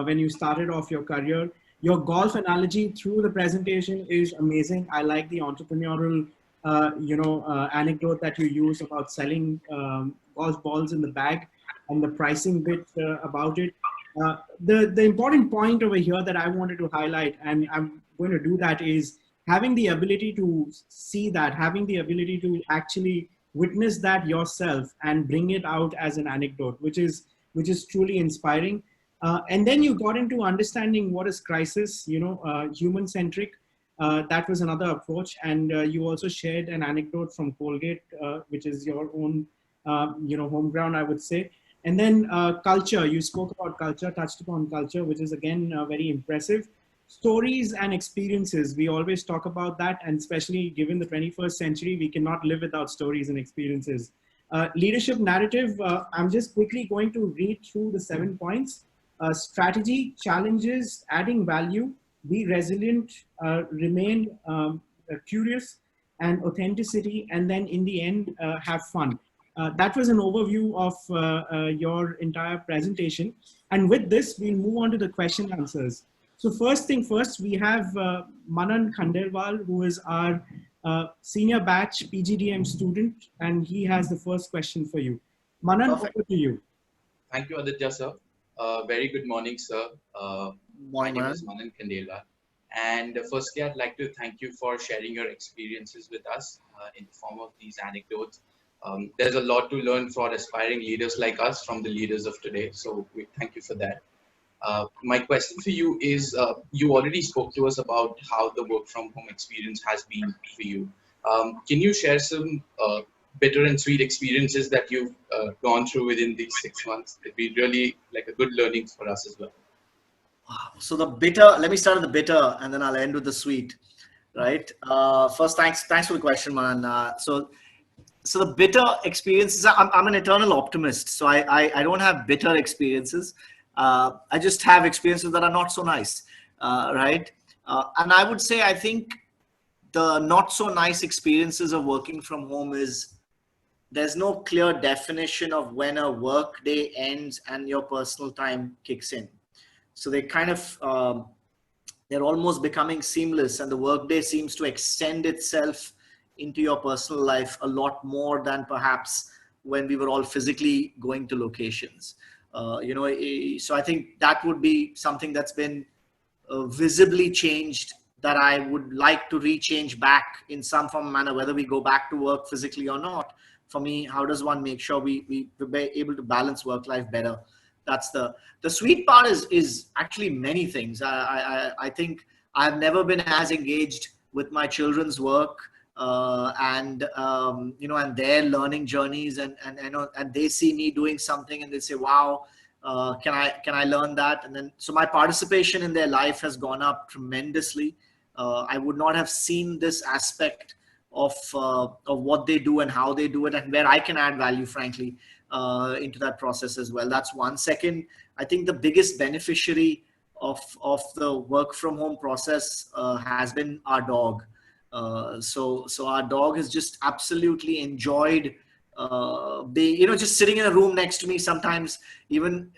when you started off your career. Your golf analogy through the presentation is amazing. I like the entrepreneurial anecdote that you use about selling golf balls in the bag and the pricing bit about it. The important point over here that I wanted to highlight, and I'm going to do that, is having the ability to see that, having the ability to actually witness that yourself and bring it out as an anecdote, which is truly inspiring. And then you got into understanding what is crisis, human-centric. That was another approach. And you also shared an anecdote from Colgate, which is your own, home ground, I would say. And then culture, you spoke about culture, touched upon culture, which is again very impressive. Stories and experiences, we always talk about that, and especially given the 21st century, we cannot live without stories and experiences. Leadership narrative, I'm just quickly going to read through the 7 points. Strategy, challenges, adding value, be resilient, remain curious, and authenticity, and then in the end, have fun. That was an overview of your entire presentation. And with this, we'll move on to the question answers. So first thing first, we have Manan Khandelwal, who is our senior batch PGDM student, and he has the first question for you. Manan, over to you. Thank you, Aditya, sir. Very good morning, sir. My name is Manan Khandelwal. And firstly, I'd like to thank you for sharing your experiences with us in the form of these anecdotes. There's a lot to learn for aspiring leaders like us from the leaders of today. So we thank you for that. My question for you is, you already spoke to us about how the work from home experience has been for you. Can you share some bitter and sweet experiences that you've gone through within these 6 months? It'd be really like a good learning for us as well. Wow. So the bitter, let me start with the bitter and then I'll end with the sweet, right? First, thanks for the question, man. So the bitter experiences, I'm an eternal optimist. So I don't have bitter experiences. I just have experiences that are not so nice, right? And I would say, I think the not so nice experiences of working from home is there's no clear definition of when a work day ends and your personal time kicks in. So they kind of, they're almost becoming seamless, and the workday seems to extend itself into your personal life a lot more than perhaps when we were all physically going to locations. So I think that would be something that's been visibly changed, that I would like to rechange back in some form or manner, whether we go back to work physically or not. For me, how does one make sure we're able to balance work life better? That's the sweet part is actually many things. I think I've never been as engaged with my children's work and their learning journeys, and they see me doing something and they say, wow, can I learn that? And then, so my participation in their life has gone up tremendously. I would not have seen this aspect of what they do and how they do it, and where I can add value, frankly, into that process as well. That's one. Second, I think the biggest beneficiary of the work from home process has been our dog. So our dog has just absolutely enjoyed just sitting in a room next to me sometimes, even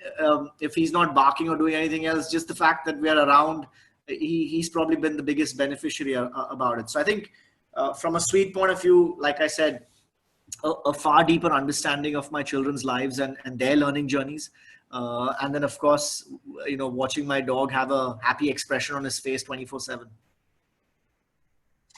if he's not barking or doing anything else, just the fact that we are around, he's probably been the biggest beneficiary about it. So I think from a sweet point of view, like I said, a far deeper understanding of my children's lives and their learning journeys. And then, of course, watching my dog have a happy expression on his face 24/7.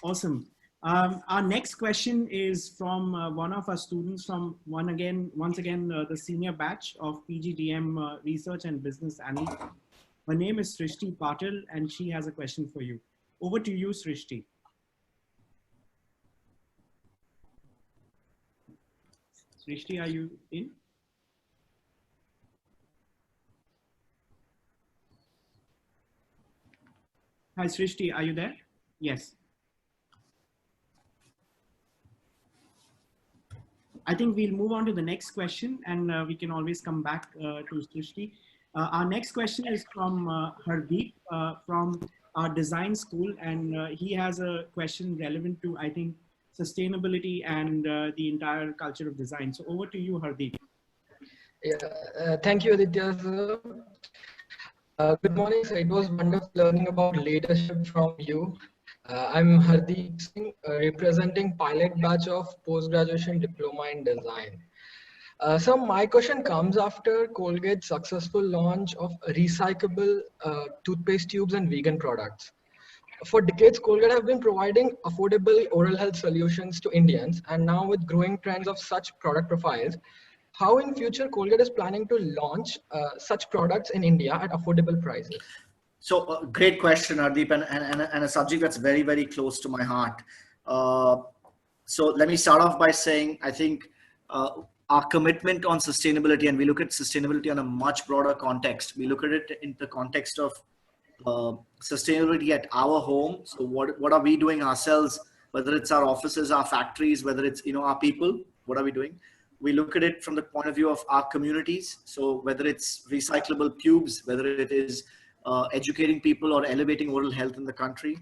Awesome. Our next question is from one of our students from once again, the senior batch of PGDM Research and Business Analytics. Her name is Srishti Patil, and she has a question for you. Over to you, Srishti. Srishti, are you in? Hi, Srishti, are you there? Yes. I think we'll move on to the next question, and we can always come back to Srishti. Our next question is from Hardeep from our design school, and he has a question relevant to, I think, sustainability and the entire culture of design. So over to you, Hardeep. Yeah, thank you, Aditya. Good morning, sir. It was wonderful learning about leadership from you. I'm Hardeep Singh, representing pilot batch of post-graduation diploma in design. So my question comes after Colgate's successful launch of recyclable toothpaste tubes and vegan products. For decades, Colgate have been providing affordable oral health solutions to Indians, and now with growing trends of such product profiles, how in future Colgate is planning to launch such products in India at affordable prices? So great question, Hardeep, and a subject that's very, very close to my heart. So let me start off by saying, I think our commitment on sustainability, and we look at sustainability on a much broader context. We look at it in the context of sustainability at our home. So what are we doing ourselves, whether it's our offices, our factories, whether it's, our people, what are we doing? We look at it from the point of view of our communities. So whether it's recyclable tubes, whether it is educating people or elevating oral health in the country.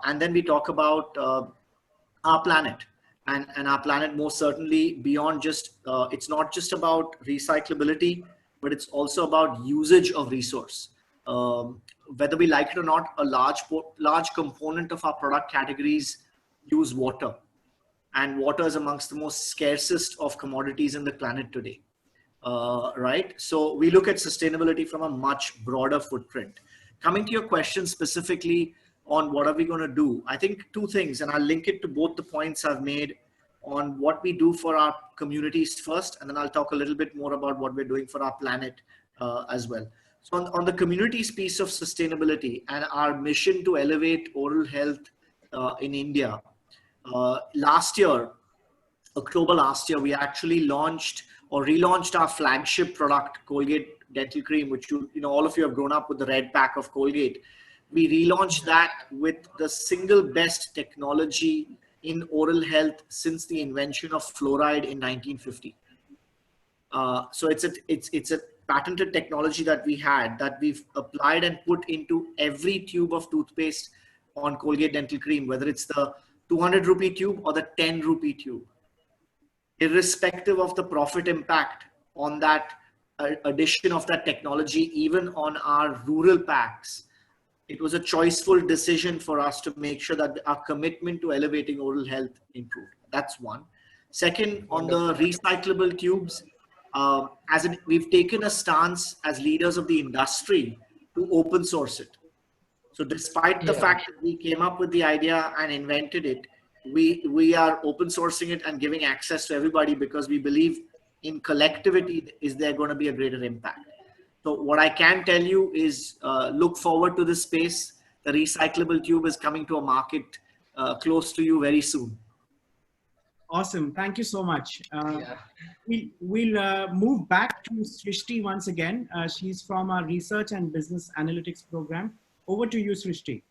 And then we talk about our planet, and our planet most certainly beyond just, it's not just about recyclability, but it's also about usage of resource. Whether we like it or not, a large component of our product categories use water. And water is amongst the most scarcest of commodities in the planet today. Right? So we look at sustainability from a much broader footprint. Coming to your question specifically on what are we going to do, I think two things, and I'll link it to both the points I've made on what we do for our communities first, and then I'll talk a little bit more about what we're doing for our planet as well. So on the communities piece of sustainability and our mission to elevate oral health in India, October last year, we actually launched or relaunched our flagship product, Colgate Dental Cream, which all of you have grown up with the red pack of Colgate. We relaunched that with the single best technology in oral health since the invention of fluoride in 1950. So it's a patented technology that we had that we've applied and put into every tube of toothpaste on Colgate Dental Cream, whether it's the 200 rupee tube or the 10 rupee tube. Irrespective of the profit impact on that addition of that technology, even on our rural packs, it was a choiceful decision for us to make sure that our commitment to elevating oral health improved. That's one. Second, on the recyclable tubes, we've taken a stance as leaders of the industry to open source it. So despite the fact that we came up with the idea and invented it, we are open sourcing it and giving access to everybody because we believe in collectivity is there going to be a greater impact. So what I can tell you is look forward to this space. The recyclable tube is coming to a market close to you very soon. Awesome. Thank you so much. We'll move back to Srishti once again. She's from our Research and Business Analytics program. Over to you, Srishti.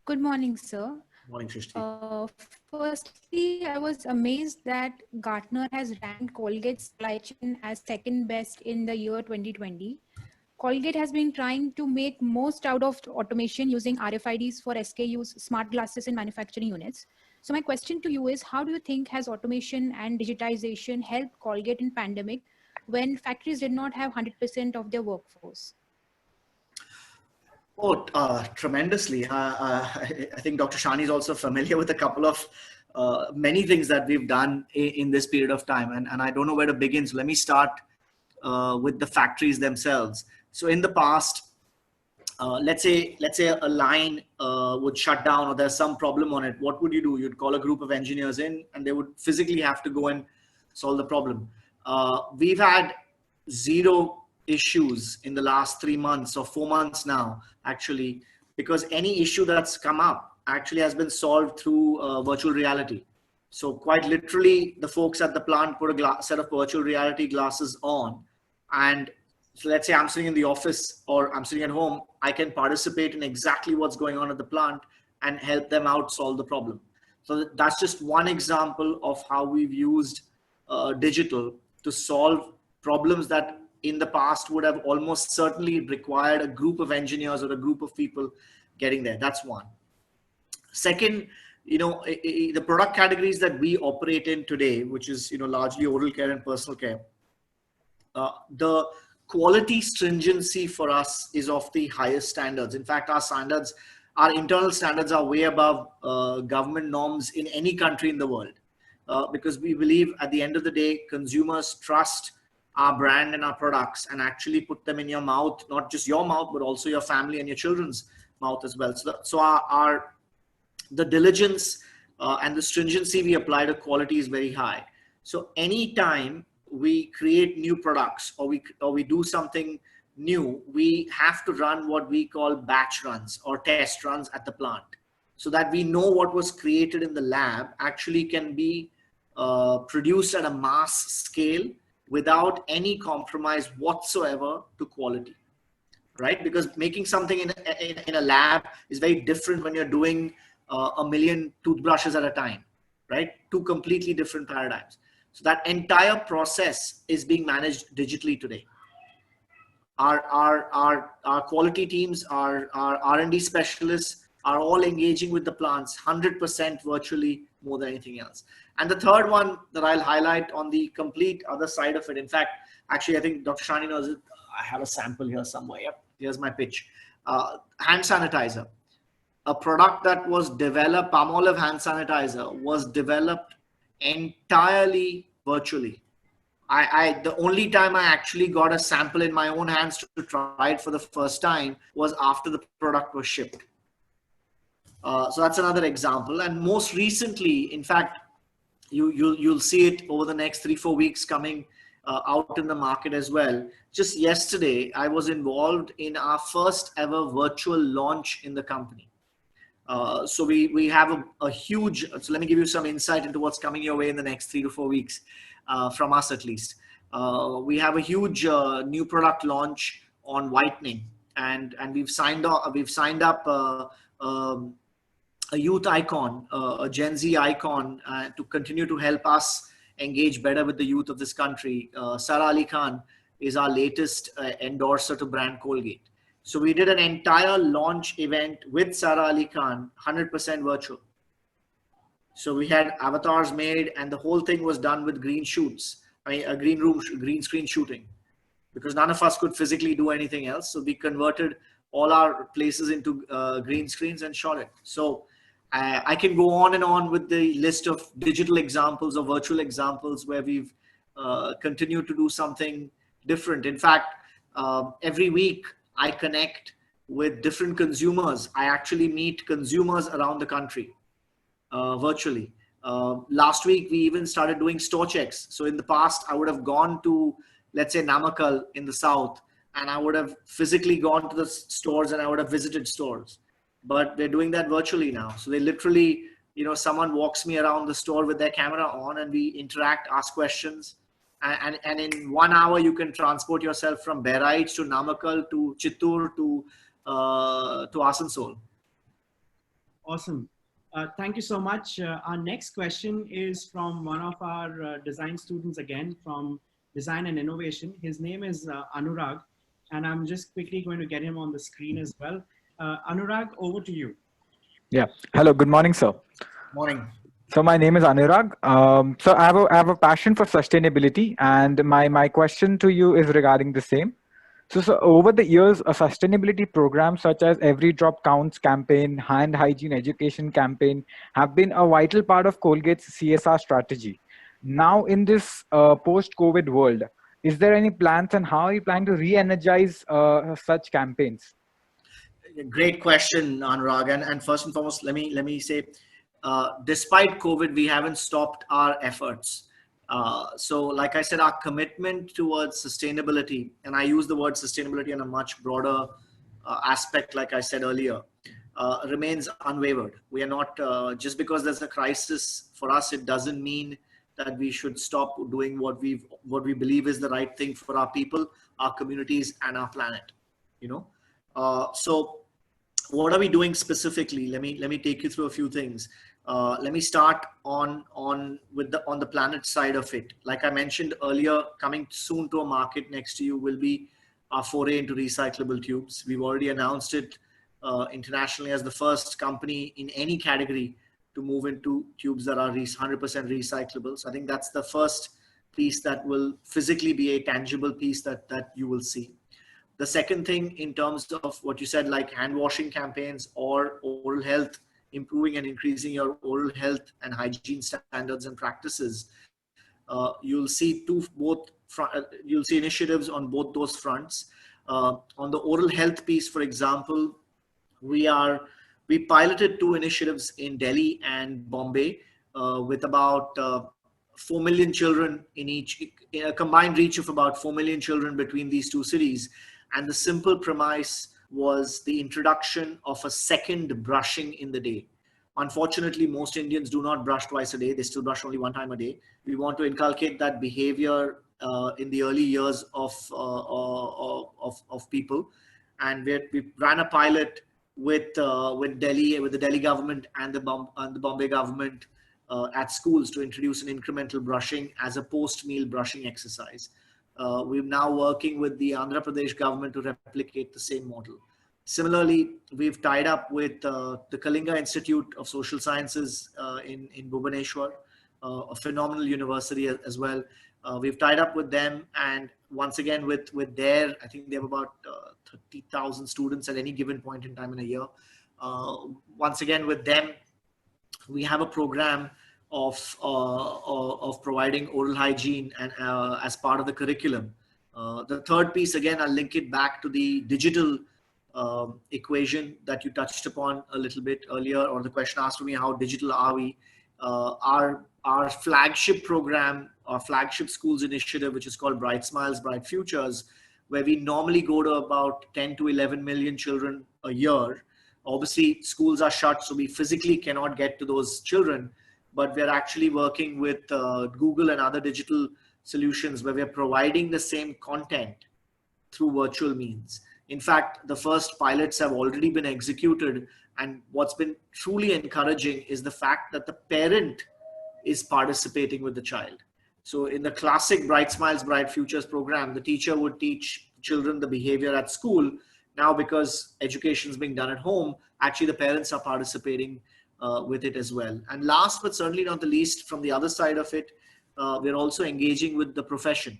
Good morning, sir. Morning, Srishti. Firstly, I was amazed that Gartner has ranked Colgate's supply chain as second best in the year 2020. Colgate has been trying to make most out of automation using RFIDs for SKUs, smart glasses in manufacturing units. So my question to you is, how do you think has automation and digitization helped Colgate in pandemic when factories did not have 100% of their workforce? Oh, tremendously. I think Dr. Shani is also familiar with a couple of many things that we've done in this period of time. And I don't know where to begin. So let me start with the factories themselves. So in the past, let's say a line would shut down, or there's some problem on it. What would you do? You'd call a group of engineers in, and they would physically have to go and solve the problem. We've had zero issues in the last 3 months or 4 months now, actually, because any issue that's come up actually has been solved through virtual reality. So quite literally, the folks at the plant put a set of virtual reality glasses on, and so let's say I'm sitting in the office or I'm sitting at home, I can participate in exactly what's going on at the plant and help them out solve the problem. So that's just one example of how we've used digital to solve problems that in the past would have almost certainly required a group of engineers or a group of people getting there. That's one. Second, the product categories that we operate in today, which is largely oral care and personal care, the quality stringency for us is of the highest standards. In fact, our internal standards are way above government norms in any country in the world, because we believe at the end of the day, consumers trust our brand and our products and actually put them in your mouth, not just your mouth, but also your family and your children's mouth as well. So the diligence and the stringency we apply to quality is very high. So anytime we create new products or we do something new, we have to run what we call batch runs or test runs at the plant, so that we know what was created in the lab actually can be produced at a mass scale without any compromise whatsoever to quality, right? Because making something in a lab is very different when you're doing 1 million toothbrushes at a time, right? Two completely different paradigms. So that entire process is being managed digitally today. Our quality teams, our R&D specialists are all engaging with the plants 100% virtually more than anything else. And the third one that I'll highlight on the complete other side of it, in fact, actually, I think Dr. Shani knows it. I have a sample here somewhere. Yep, here's my pitch. Hand sanitizer, a product that was developed, Palmolive hand sanitizer was developed entirely virtually. The only time I actually got a sample in my own hands to try it for the first time was after the product was shipped. So that's another example. And most recently, in fact, you'll see it over the next 3-4 weeks coming out in the market as well. Just yesterday, I was involved in our first ever virtual launch in the company. So we have a huge, so let me give you some insight into what's coming your way in the next 3 to 4 weeks, from us at least. We have a huge new product launch on whitening, and we've signed up a youth icon, a Gen Z icon, to continue to help us engage better with the youth of this country. Sara Ali Khan is our latest endorser to brand Colgate. So we did an entire launch event with Sara Ali Khan, 100% virtual. So we had avatars made, and the whole thing was done with green shoots, green screen shooting, because none of us could physically do anything else. So we converted all our places into green screens and shot it. So I can go on and on with the list of digital examples or virtual examples where we've continued to do something different. In fact, every week I connect with different consumers. I actually meet consumers around the country virtually. Last week, we even started doing store checks. So in the past, I would have gone to, let's say, Namakkal in the south, and I would have physically gone to the stores and I would have visited stores. But they're doing that virtually now. So they literally, someone walks me around the store with their camera on, and we interact, ask questions. And in 1 hour, you can transport yourself from Bahraich to Namakkal to Chittoor to Asansol. Awesome. Thank you so much. Our next question is from one of our design students, again, from Design and Innovation. His name is Anurag, and I'm just quickly going to get him on the screen as well. Anurag, over to you. Yeah. Hello. Good morning, sir. Morning. So my name is Anurag. So I have a passion for sustainability, and my question to you is regarding the same. So over the years, a sustainability program such as Every Drop Counts campaign, hand hygiene education campaign have been a vital part of Colgate's CSR strategy. Now in this post-COVID world, is there any plans, and how are you planning to re-energize such campaigns? Great question, Anurag. And first and foremost, let me say, despite COVID, we haven't stopped our efforts. So like I said, our commitment towards sustainability, and I use the word sustainability in a much broader aspect, like I said earlier, remains unwavered. We are not, just because there's a crisis for us, it doesn't mean that we should stop doing what we believe is the right thing for our people, our communities, and our planet. So what are we doing specifically? Let me take you through a few things. Let me start on the planet side of it. Like I mentioned earlier, coming soon to a market next to you will be our foray into recyclable tubes. We've already announced it internationally as the first company in any category to move into tubes that are 100% recyclable. So I think that's the first piece that will physically be a tangible piece that you will see. The second thing, in terms of what you said, like hand washing campaigns or oral health, improving and increasing your oral health and hygiene standards and practices, you'll see you'll see initiatives on both those fronts. On the oral health piece, for example, we piloted 2 initiatives in Delhi and Bombay with about 4 million children in a combined reach of about 4 million children between these 2 cities. And the simple premise was the introduction of a second brushing in the day. Unfortunately, most Indians do not brush twice a day. They still brush only 1 time a day. We want to inculcate that behavior in the early years of people. And we ran a pilot with the Delhi government and the Bombay government at schools to introduce an incremental brushing as a post-meal brushing exercise. We're now working with the Andhra Pradesh government to replicate the same model. Similarly, we've tied up with the Kalinga Institute of Social Sciences in Bhubaneswar, a phenomenal university as well. We've tied up with them, and once again with their, I think they have about 30,000 students at any given point in time in a year. Once again with them, we have a program of providing oral hygiene and as part of the curriculum. The third piece, again, I'll link it back to the digital equation that you touched upon a little bit earlier, or the question asked me, how digital are we? Our flagship program, our flagship schools initiative, which is called Bright Smiles, Bright Futures, where we normally go to about 10 to 11 million children a year. Obviously, schools are shut, so we physically cannot get to those children, but we're actually working with Google and other digital solutions where we're providing the same content through virtual means. In fact, the first pilots have already been executed, and what's been truly encouraging is the fact that the parent is participating with the child. So in the classic Bright Smiles, Bright Futures program, the teacher would teach children the behavior at school. Now, because education is being done at home, actually the parents are participating with it as well. And last but certainly not the least, from the other side of it, we're also engaging with the profession.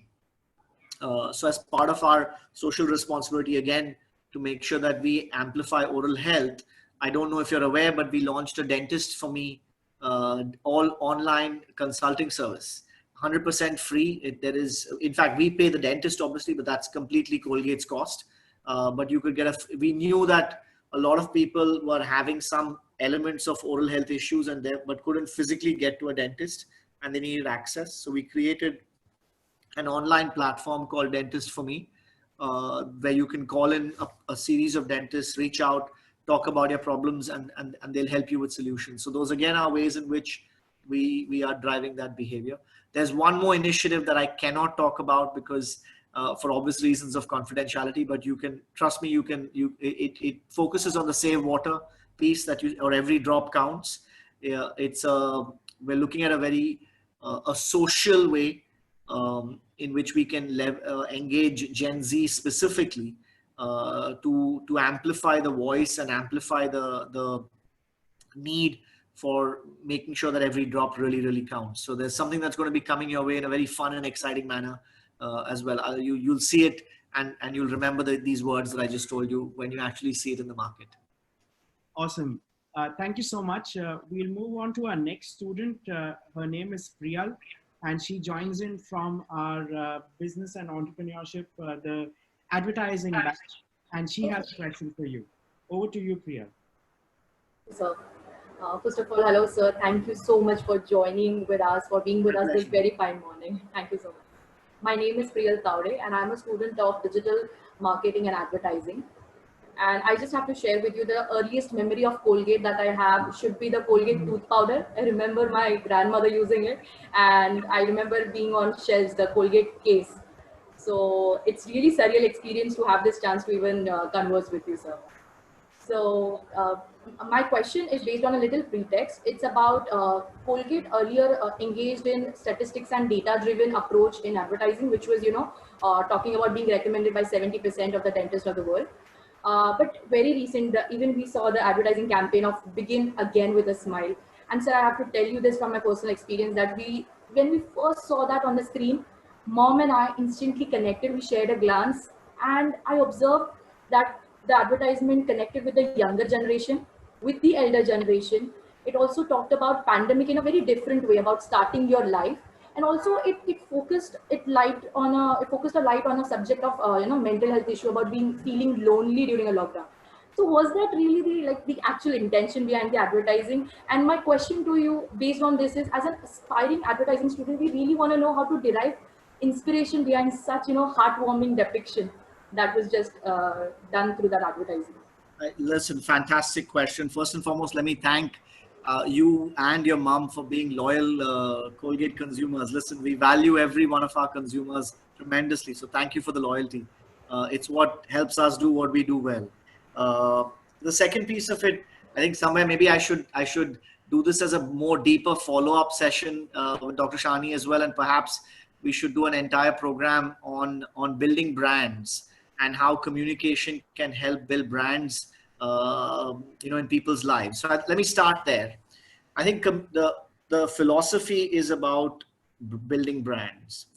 So as part of our social responsibility, again, to make sure that we amplify oral health, I don't know if you're aware, but we launched a Dentist for Me all online consulting service, 100% free. There is, in fact, we pay the dentist obviously, but that's completely Colgate's cost. But you could get we knew that a lot of people were having some elements of oral health issues but couldn't physically get to a dentist, and they needed access. So we created an online platform called Dentist for Me, where you can call in a series of dentists, reach out, talk about your problems, and they'll help you with solutions. So those again are ways in which we are driving that behavior. There's one more initiative that I cannot talk about because for obvious reasons of confidentiality, but you can trust me, it focuses on the save water piece or every drop counts. We're looking at a very a social way in which we can engage Gen Z specifically to amplify the voice and amplify the need for making sure that every drop really counts. So there's something that's going to be coming your way in a very fun and exciting manner as well. You'll see it and you'll remember these words that I just told you when you actually see it in the market. Awesome. Thank you so much. We'll move on to our next student. Her name is Priyal, and she joins in from our business and entrepreneurship, the advertising batch, and she has a question for you. Over to you, Priya. Sir, first of all, hello, sir. Thank you so much for joining with us, for being with us this very fine morning. Thank you so much. My name is Priyal Taude, and I'm a student of digital marketing and advertising. And I just have to share with you the earliest memory of Colgate that I have should be the Colgate tooth powder. I remember my grandmother using it, and I remember being on shelves, the Colgate case. So it's really surreal experience to have this chance to even converse with you, sir. So my question is based on a little pretext. It's about Colgate earlier engaged in statistics and data-driven approach in advertising, which was, talking about being recommended by 70% of the dentists of the world. But very recent, even we saw the advertising campaign of Begin Again with a Smile. And sir, I have to tell you this from my personal experience that when we first saw that on the screen, mom and I instantly connected. We shared a glance, and I observed that the advertisement connected with the younger generation, with the elder generation. It also talked about pandemic in a very different way, about starting your life, and also it focused a light on a subject of mental health issue, about feeling lonely during a lockdown. So was that really the actual intention behind the advertising? And my question to you based on this is, as an aspiring advertising student, we really want to know how to derive inspiration behind such heartwarming depiction that was just done through that advertising. Listen, fantastic question. First and foremost, let me thank you and your mom for being loyal Colgate consumers. Listen, we value every one of our consumers tremendously. So thank you for the loyalty. It's what helps us do what we do well. The second piece of it, I think somewhere maybe I should do this as a more deeper follow-up session with Dr. Shani as well, and perhaps we should do an entire program on building brands and how communication can help build brands, in people's lives. So let me start there. I think the philosophy is about building brands.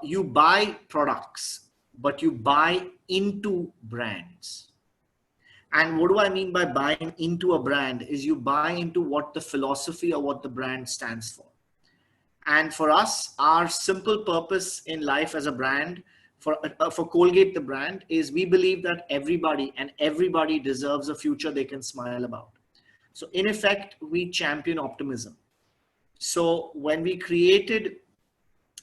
You buy products, but you buy into brands. And what do I mean by buying into a brand is you buy into what the philosophy or what the brand stands for. And for us, our simple purpose in life as a brand, for Colgate, the brand, is we believe that everybody deserves a future they can smile about. So in effect, we champion optimism. So when we created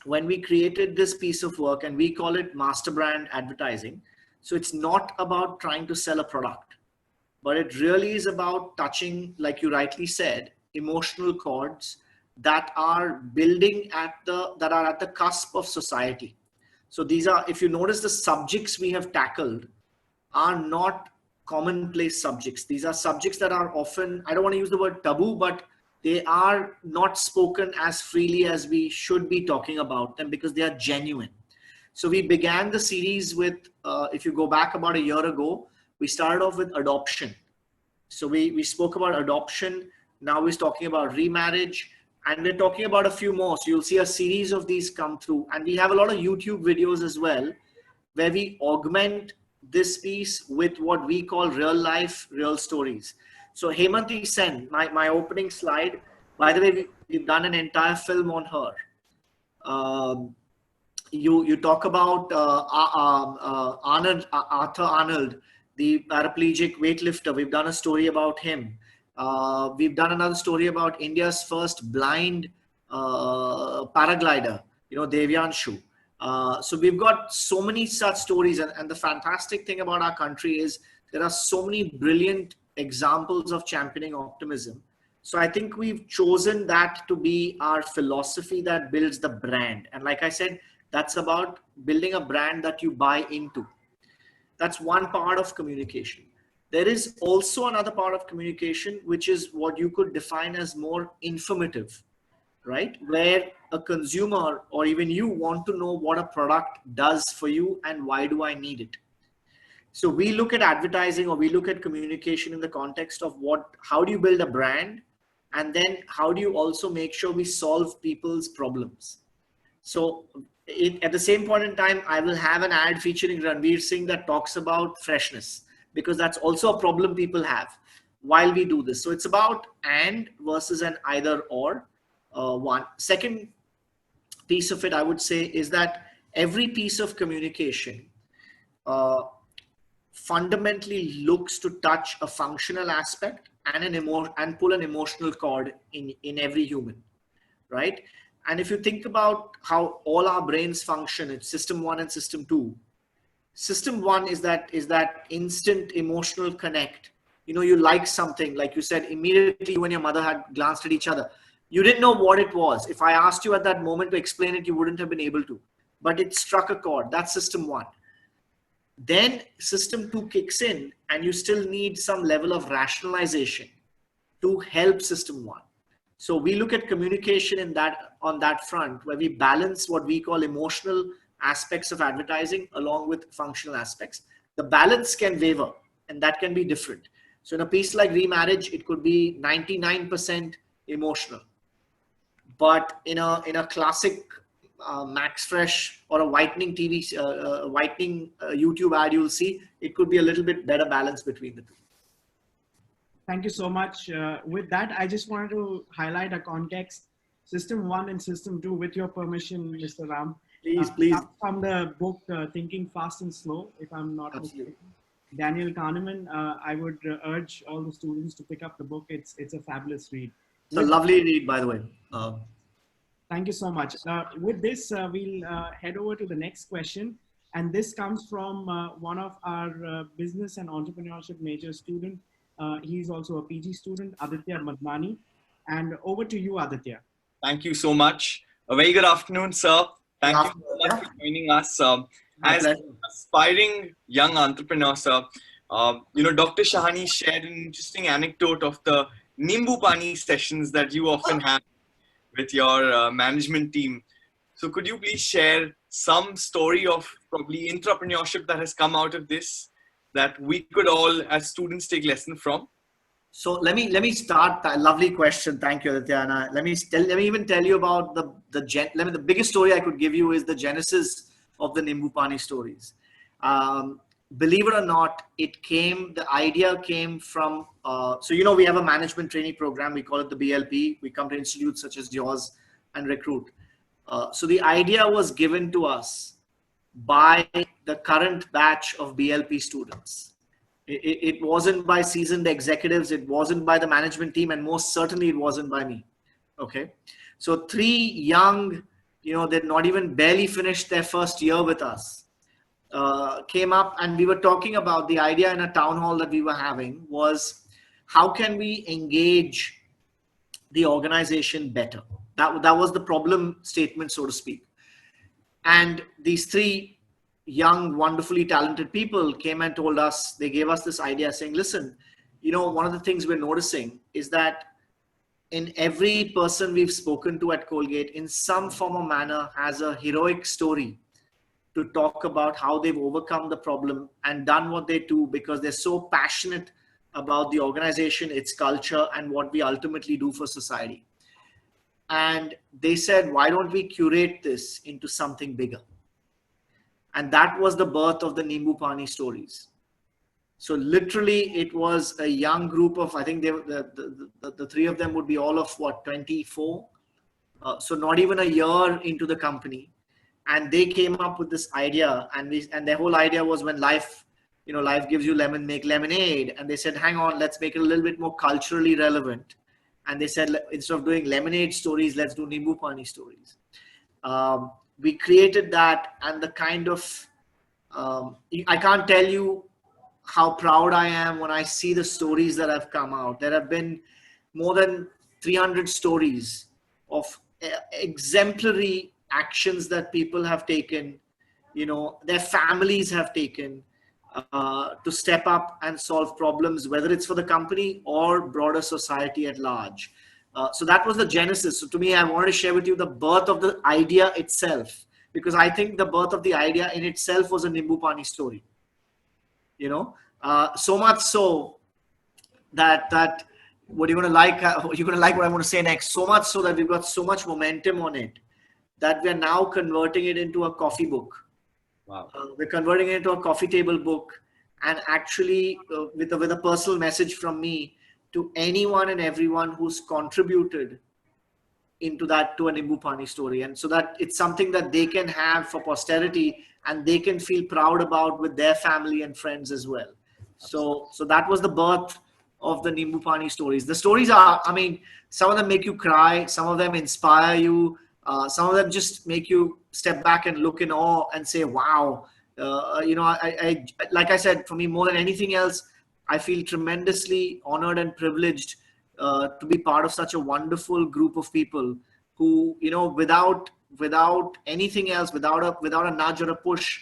this piece of work, and we call it master brand advertising, so it's not about trying to sell a product, but it really is about touching, like you rightly said, emotional chords that are building at the cusp of society. So these are, if you notice, the subjects we have tackled are not commonplace subjects. These are subjects that are often, I don't want to use the word taboo, but they are not spoken as freely as we should be talking about them because they are genuine. So we began the series with, if you go back about a year ago, we started off with adoption. So we spoke about adoption. Now we're talking about remarriage. And we're talking about a few more. So you'll see a series of these come through. And we have a lot of YouTube videos as well, where we augment this piece with what we call real life, real stories. So Hemanti Sen, my opening slide, by the way, we've done an entire film on her. You talk about Arthur Arnold, the paraplegic weightlifter. We've done a story about him. We've done another story about India's first blind paraglider, Devyanshu. So we've got so many such stories. And the fantastic thing about our country is there are so many brilliant examples of championing optimism. So I think we've chosen that to be our philosophy that builds the brand. And like I said, that's about building a brand that you buy into. That's one part of communication. There is also another part of communication, which is what you could define as more informative, right? Where a consumer or even you want to know what a product does for you and why do I need it? So we look at advertising, or we look at communication in the context of how do you build a brand? And then how do you also make sure we solve people's problems? So at the same point in time, I will have an ad featuring Ranveer Singh that talks about freshness, because that's also a problem people have while we do this. So it's about and versus an either or. One. Second piece of it, I would say, is that every piece of communication fundamentally looks to touch a functional aspect and and pull an emotional cord in every human, right? And if you think about how all our brains function, it's system 1 and system 2. System 1 is that instant emotional connect. You know, you like something, like you said, immediately you and your mother had glanced at each other. You didn't know what it was. If I asked you at that moment to explain it, you wouldn't have been able to, but it struck a chord. That's system 1. Then system 2 kicks in, and you still need some level of rationalization to help system 1. So we look at communication on that front, where we balance what we call emotional aspects of advertising along with functional aspects. The balance can waver, and that can be different. So in a piece like Remarriage, it could be 99% emotional. But in a classic Max Fresh or a whitening YouTube ad, you'll see it could be a little bit better balance between the two. Thank you so much. With that, I just wanted to highlight a context. System 1 and System 2, with your permission, Mr. Ram. Please. From the book Thinking Fast and Slow, if I'm not mistaken. Daniel Kahneman. I would urge all the students to pick up the book. It's a fabulous read. It's a lovely read, by the way. Thank you so much. With this, we'll head over to the next question. And this comes from one of our business and entrepreneurship major student. He's also a PG student, Aditya Madnani. And over to you, Aditya. Thank you so much. A very good afternoon, sir. Thank you so much for joining us. As an aspiring young entrepreneur, sir, Dr. Shahani shared an interesting anecdote of the Nimbu Pani sessions that you often have with your management team. So could you please share some story of probably entrepreneurship that has come out of this that we could all as students take lesson from? So let me start. That lovely question. Thank you, Aditya. Let me even tell you about the biggest story I could give you is the genesis of the Nimbu Pani stories. Believe it or not, the idea came from, we have a management training program. We call it the BLP. We come to institutes such as yours and recruit. So the idea was given to us by the current batch of BLP students. It wasn't by seasoned executives. It wasn't by the management team. And most certainly it wasn't by me. Okay. So 3 young, they'd not even barely finished their first year with us, came up, and we were talking about the idea in a town hall that we were having was, how can we engage the organization better? That was the problem statement, so to speak. And these 3 young, wonderfully talented people came and told us, they gave us this idea saying, listen, one of the things we're noticing is that in every person we've spoken to at Colgate, in some form or manner, has a heroic story to talk about how they've overcome the problem and done what they do because they're so passionate about the organization, its culture, and what we ultimately do for society. And they said, why don't we curate this into something bigger? And that was the birth of the Nimbu Pani stories. So literally it was a young group of, I think the 3 of them would be all of what, 24? So not even a year into the company. And they came up with this idea, and their whole idea was, when life gives you lemon, make lemonade. And they said, hang on, let's make it a little bit more culturally relevant. And they said, instead of doing lemonade stories, let's do Nimbu Pani stories. We created that, and the kind of, I can't tell you how proud I am when I see the stories that have come out. There have been more than 300 stories of exemplary actions that people have taken, their families have taken to step up and solve problems, whether it's for the company or broader society at large. So that was the genesis. So to me, I wanted to share with you the birth of the idea itself, because I think the birth of the idea in itself was a Nimbu Pani story. So much so that what you're gonna like what I want to say next. So much so that we've got so much momentum on it that we're now converting it into a coffee book. Wow. We're converting it into a coffee table book, and actually with a personal message from me to anyone and everyone who's contributed into that to a Nimbu Pani story, and so that it's something that they can have for posterity and they can feel proud about with their family and friends as well. So that was the birth of the Nimbu Pani stories. The stories are, I mean, some of them make you cry, some of them inspire you, some of them just make you step back and look in awe and say, wow. You know, I like I said, for me, more than anything else, I feel tremendously honored and privileged to be part of such a wonderful group of people who, you know, without anything else, without a nudge or a push,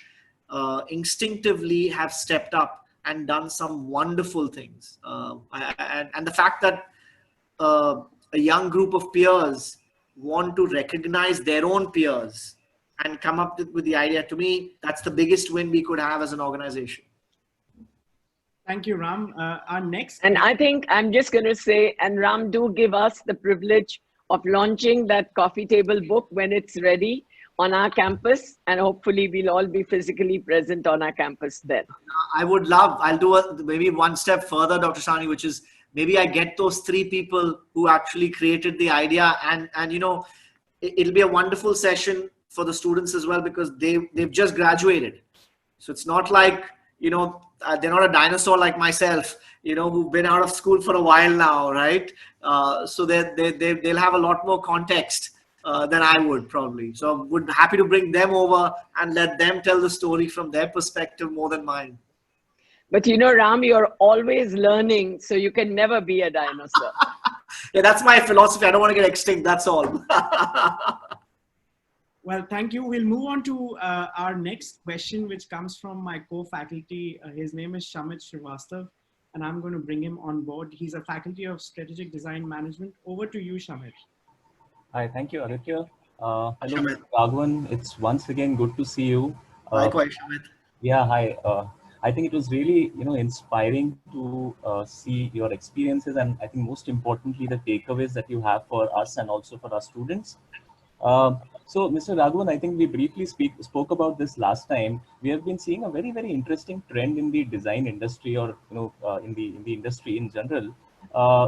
instinctively have stepped up and done some wonderful things. And the fact that a young group of peers want to recognize their own peers and come up with the idea, to me, that's the biggest win we could have as an organization. Thank you, Ram. Our next. And I think I'm just going to say, and Ram, do give us the privilege of launching that coffee table book when it's ready on our campus, and hopefully we'll all be physically present on our campus then. I would love, I'll do maybe one step further, Dr. Shani, which is maybe I get those 3 people who actually created the idea, and you know, it'll be a wonderful session for the students as well, because they've just graduated. So it's not like, you know, they're not a dinosaur like myself, you know, who've been out of school for a while now, right? So they'll have a lot more context than I would probably. So would happy to bring them over and let them tell the story from their perspective more than mine. But you know, Ram, you're always learning, so you can never be a dinosaur. Yeah, that's my philosophy. I don't want to get extinct, that's all. Well, thank you. We'll move on to our next question, which comes from my co-faculty. His name is Shamit Srivastav, and I'm going to bring him on board. He's a faculty of Strategic Design Management. Over to you, Shamit. Hi, thank you, Aditya. Hello, Raghavan. It's once again good to see you. Likewise, Shamit. Yeah, hi. I think it was really, you know, inspiring to see your experiences, and I think most importantly, the takeaways that you have for us and also for our students. So, Mr. Raghavan, I think we briefly spoke about this last time. We have been seeing a very, very interesting trend in the design industry, or you know, in the industry in general.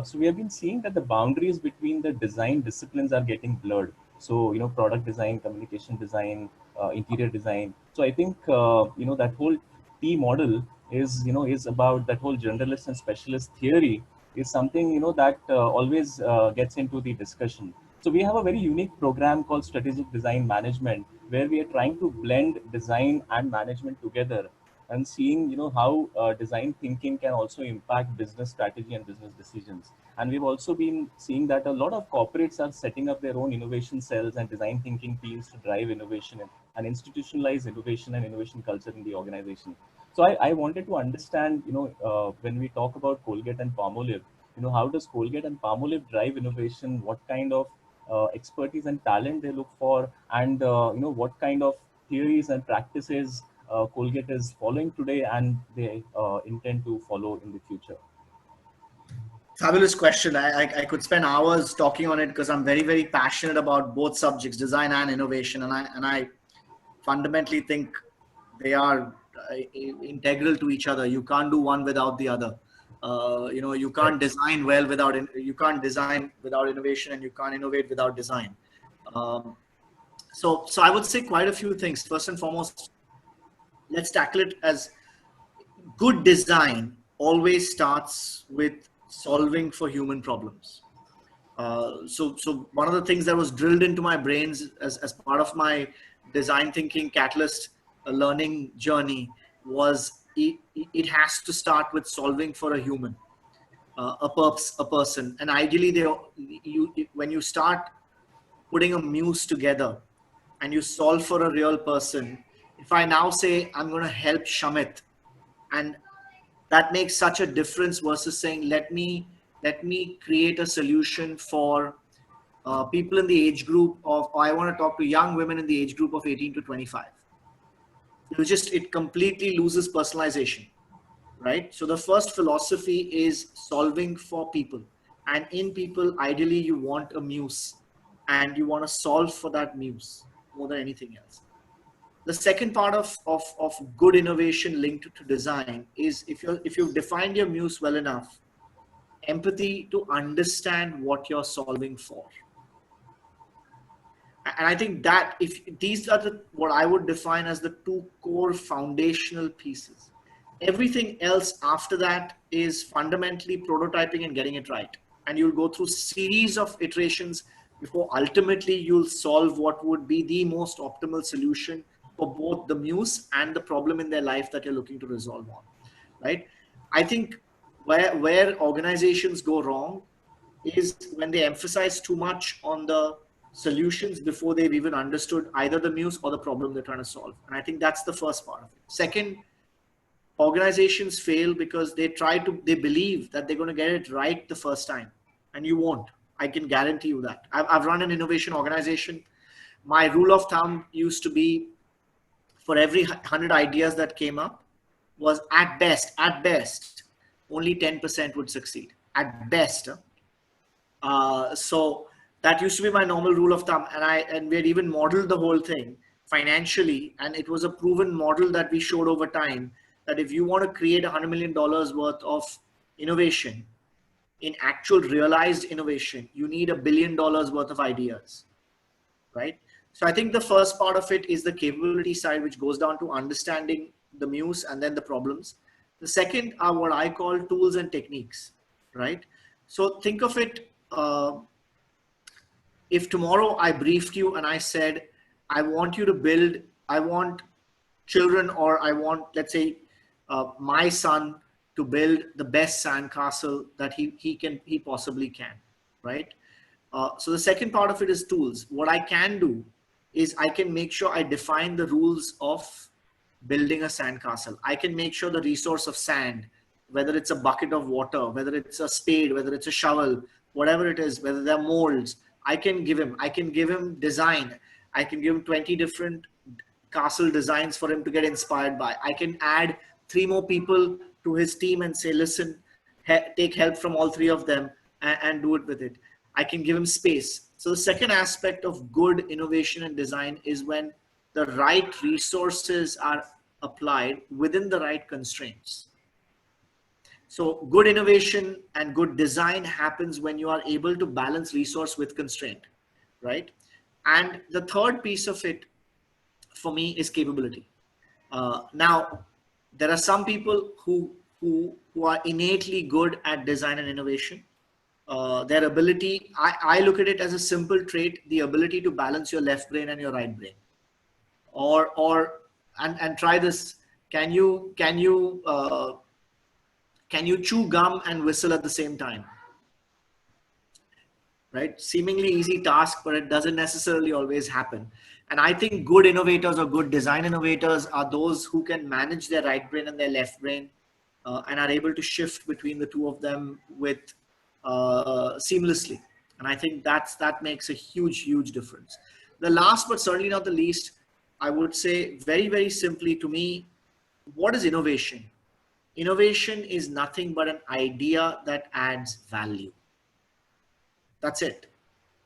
So we have been seeing that the boundaries between the design disciplines are getting blurred. So, you know, product design, communication design, interior design. So I think you know, that whole T model is, you know, is about that whole generalist and specialist theory is something, you know, that always gets into the discussion. So we have a very unique program called Strategic Design Management, where we are trying to blend design and management together and seeing, you know, how design thinking can also impact business strategy and business decisions. And we've also been seeing that a lot of corporates are setting up their own innovation cells and design thinking teams to drive innovation and institutionalize innovation and innovation culture in the organization. So I wanted to understand, you know, when we talk about Colgate and Palmolive, you know, how does Colgate and Palmolive drive innovation? What kind of expertise and talent they look for, and you know, what kind of theories and practices Colgate is following today and they intend to follow in the future? Fabulous question. I could spend hours talking on it because I'm very, very passionate about both subjects, design and innovation, and I fundamentally think they are integral to each other. You can't do one without the other. You know, you can't design well without innovation, and you can't innovate without design. So I would say quite a few things. First and foremost, let's tackle it as good design always starts with solving for human problems. So one of the things that was drilled into my brains as part of my design thinking catalyst learning journey was it has to start with solving for a human, a person, and ideally when you start putting a muse together and you solve for a real person. If I now say I'm going to help Shamit, and that makes such a difference versus saying let me create a solution for people in the age group of, or I want to talk to young women in the age group of 18 to 25. It completely loses personalization, right? So the first philosophy is solving for people, and in people, ideally you want a muse and you want to solve for that muse more than anything else. The second part of good innovation linked to design is if you've defined your muse well enough, empathy to understand what you're solving for. And I think that if these are what I would define as the two core foundational pieces, everything else after that is fundamentally prototyping and getting it right. And you'll go through series of iterations before ultimately you'll solve what would be the most optimal solution for both the muse and the problem in their life that you're looking to resolve on, right? I think where organizations go wrong is when they emphasize too much on the solutions before they've even understood either the muse or the problem they're trying to solve. And I think that's the first part of it. Second, organizations fail because they believe that they're going to get it right the first time, and you won't. I can guarantee you that. I've run an innovation organization. My rule of thumb used to be, for every 100 ideas that came up, was at best, only 10% would succeed. At best. So that used to be my normal rule of thumb. And we had even modeled the whole thing financially. And it was a proven model that we showed over time, that if you want to create $100 million worth of innovation, in actual realized innovation, you need $1 billion worth of ideas, right? So I think the first part of it is the capability side, which goes down to understanding the muse and then the problems. The second are what I call tools and techniques, right? So think of it, if tomorrow I briefed you and I said, I want children, or I want, let's say, my son to build the best sandcastle that he possibly can, right? So the second part of it is tools. What I can do is I can make sure I define the rules of building a sandcastle. I can make sure the resource of sand, whether it's a bucket of water, whether it's a spade, whether it's a shovel, whatever it is, whether they're molds, I can give him design. I can give him 20 different castle designs for him to get inspired by. I can add 3 more people to his team and say, listen, take help from all 3 of them and do it with it. I can give him space. So the second aspect of good innovation and design is when the right resources are applied within the right constraints. So good innovation and good design happens when you are able to balance resource with constraint, right? And the third piece of it for me is capability. Now, there are some people who are innately good at design and innovation. Their ability, I look at it as a simple trait, the ability to balance your left brain and your right brain. And try this. Can you chew gum and whistle at the same time? Right? Seemingly easy task, but it doesn't necessarily always happen. And I think good innovators or good design innovators are those who can manage their right brain and their left brain and are able to shift between the two of them with seamlessly. And I think that makes a huge difference. The last, but certainly not the least, I would say very, very simply to me, what is innovation? Innovation is nothing but an idea that adds value. That's it.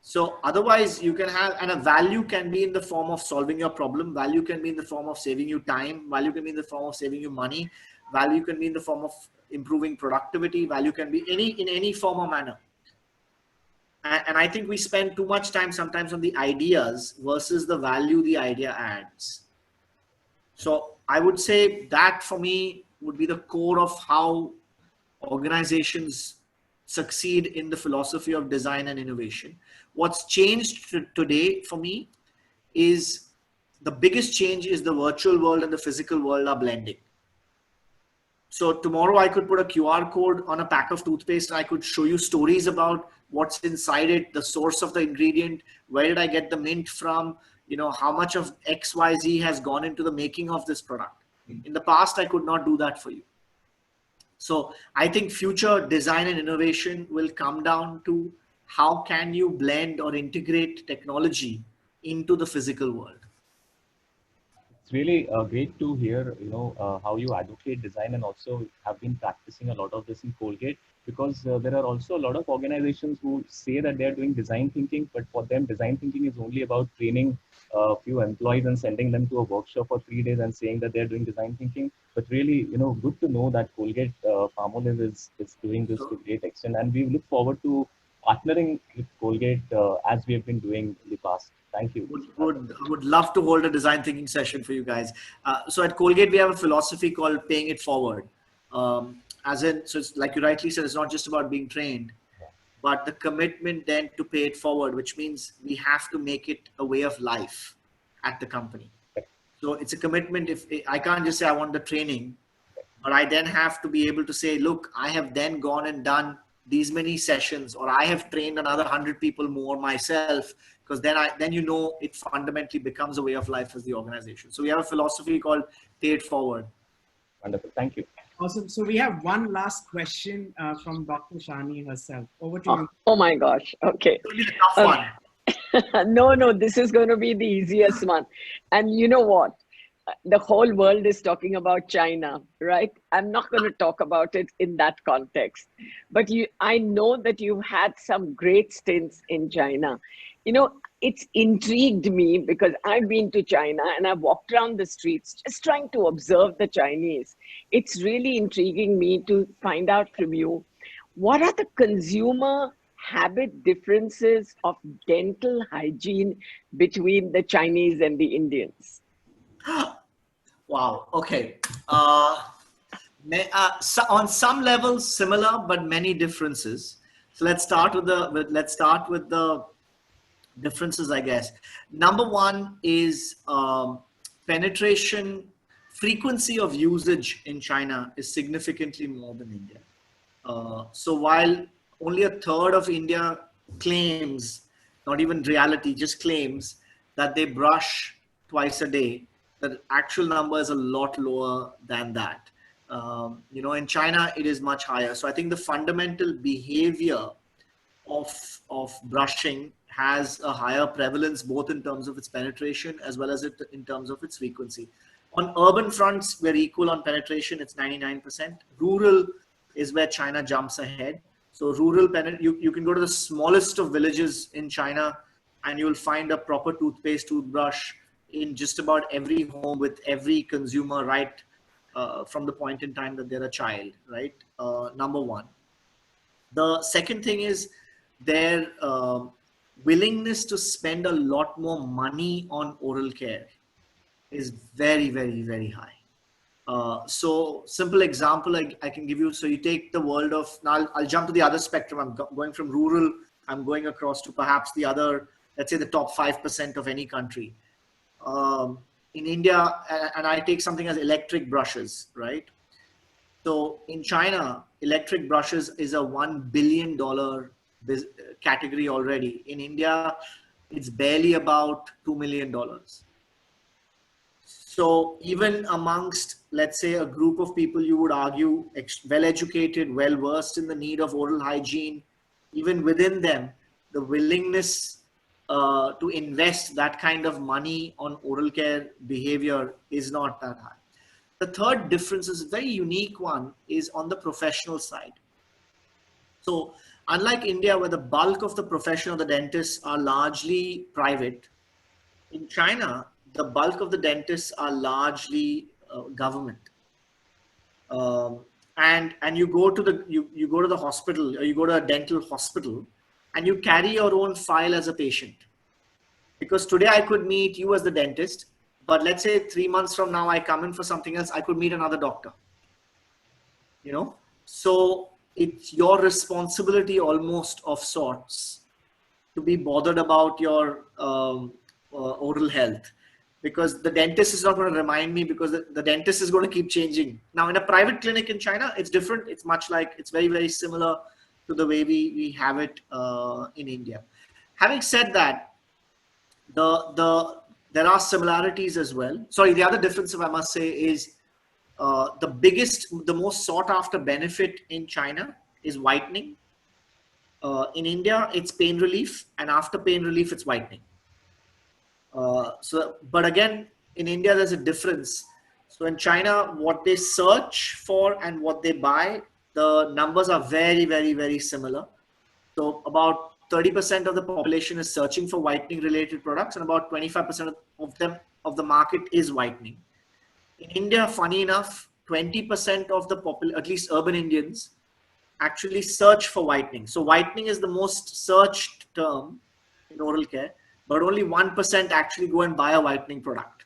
So otherwise you can have, and a value can be in the form of solving your problem. Value can be in the form of saving you time. Value can be in the form of saving you money. Value can be in the form of improving productivity. Value can be in any form or manner. And I think we spend too much time sometimes on the ideas versus the value the idea adds. So I would say that for me would be the core of how organizations succeed in the philosophy of design and innovation. What's changed today for me is the biggest change is the virtual world and the physical world are blending. So tomorrow I could put a QR code on a pack of toothpaste. I could show you stories about what's inside it, the source of the ingredient, where did I get the mint from, you know, how much of XYZ has gone into the making of this product. In the past, I could not do that for you. So I think future design and innovation will come down to how can you blend or integrate technology into the physical world. It's really great to hear, how you advocate design and also have been practicing a lot of this in Colgate, because there are also a lot of organizations who say that they're doing design thinking, but for them, design thinking is only about training a few employees and sending them to a workshop for 3 days and saying that they're doing design thinking. But really, good to know that Colgate Palmolive is doing this to great extent. And we look forward to partnering with Colgate as we have been doing in the past. Thank you. Would love to hold a design thinking session for you guys. So at Colgate, we have a philosophy called paying it forward. As in, so it's like you rightly said, it's not just about being trained, but the commitment then to pay it forward, which means we have to make it a way of life at the company. So it's a commitment. If I can't just say I want the training, but I then have to be able to say, look, I have then gone and done these many sessions, or I have trained another 100 people more myself, because then you know it fundamentally becomes a way of life as the organization. So we have a philosophy called pay it forward. Wonderful. Thank you. Awesome. So we have one last question from Dr. Shani herself. Over to you. Oh my gosh. Okay. Tough one. No, this is going to be the easiest one. And you know what? The whole world is talking about China, right? I'm not going to talk about it in that context. But I know that you've had some great stints in China. You know, it's intrigued me because I've been to China and I've walked around the streets just trying to observe the Chinese. It's really intriguing me to find out from you, what are the consumer habit differences of dental hygiene between the Chinese and the Indians? Wow. Okay. So on some levels similar, but many differences. So let's start with the differences, I guess. Number one is penetration, frequency of usage in China is significantly more than India. So while only a third of India claims, not even reality, just claims that they brush twice a day, the actual number is a lot lower than that. You know, in China, it is much higher. So I think the fundamental behavior of brushing has a higher prevalence, both in terms of its penetration as well as in terms of its frequency. On urban fronts, we're equal on penetration, it's 99%. Rural is where China jumps ahead. So rural, you can go to the smallest of villages in China and you'll find a proper toothpaste, toothbrush in just about every home with every consumer, right from the point in time that they're a child, right? Number one. The second thing is their willingness to spend a lot more money on oral care is very, very, very high. So simple example I can give you. So you take the world of, now I'll jump to the other spectrum. I'm going from rural, I'm going across to perhaps the other, let's say the top 5% of any country. In India, and I take something as electric brushes, right? So in China, electric brushes is a $1 billion category already. In India, it's barely about $2 million. So even amongst, let's say, a group of people you would argue well-educated, well-versed in the need of oral hygiene, even within them, the willingness to invest that kind of money on oral care behavior is not that high. The third difference is a very unique one, is on the professional side. So unlike India, where the bulk of the profession of the dentists are largely private, in China, the bulk of the dentists are largely government. And you go to the hospital, or you go to a dental hospital, and you carry your own file as a patient. Because today I could meet you as the dentist, but let's say 3 months from now I come in for something else, I could meet another doctor. You know, so it's your responsibility almost of sorts to be bothered about your oral health, because the dentist is not going to remind me, because the dentist is going to keep changing. Now in a private clinic in China, it's different. It's much like, it's very, very similar to the way we have it in India. Having said that, there are similarities as well. Sorry, the other difference, if I must say, is the most sought after benefit in China is whitening. In India, it's pain relief, and after pain relief, it's whitening. But again, in India, there's a difference. So in China, what they search for and what they buy, the numbers are very, very, very similar. So about 30% of the population is searching for whitening related products, and about 25% of the market is whitening. In India, funny enough, 20% of the at least urban Indians, actually search for whitening. So whitening is the most searched term in oral care. but only 1% actually go and buy a whitening product.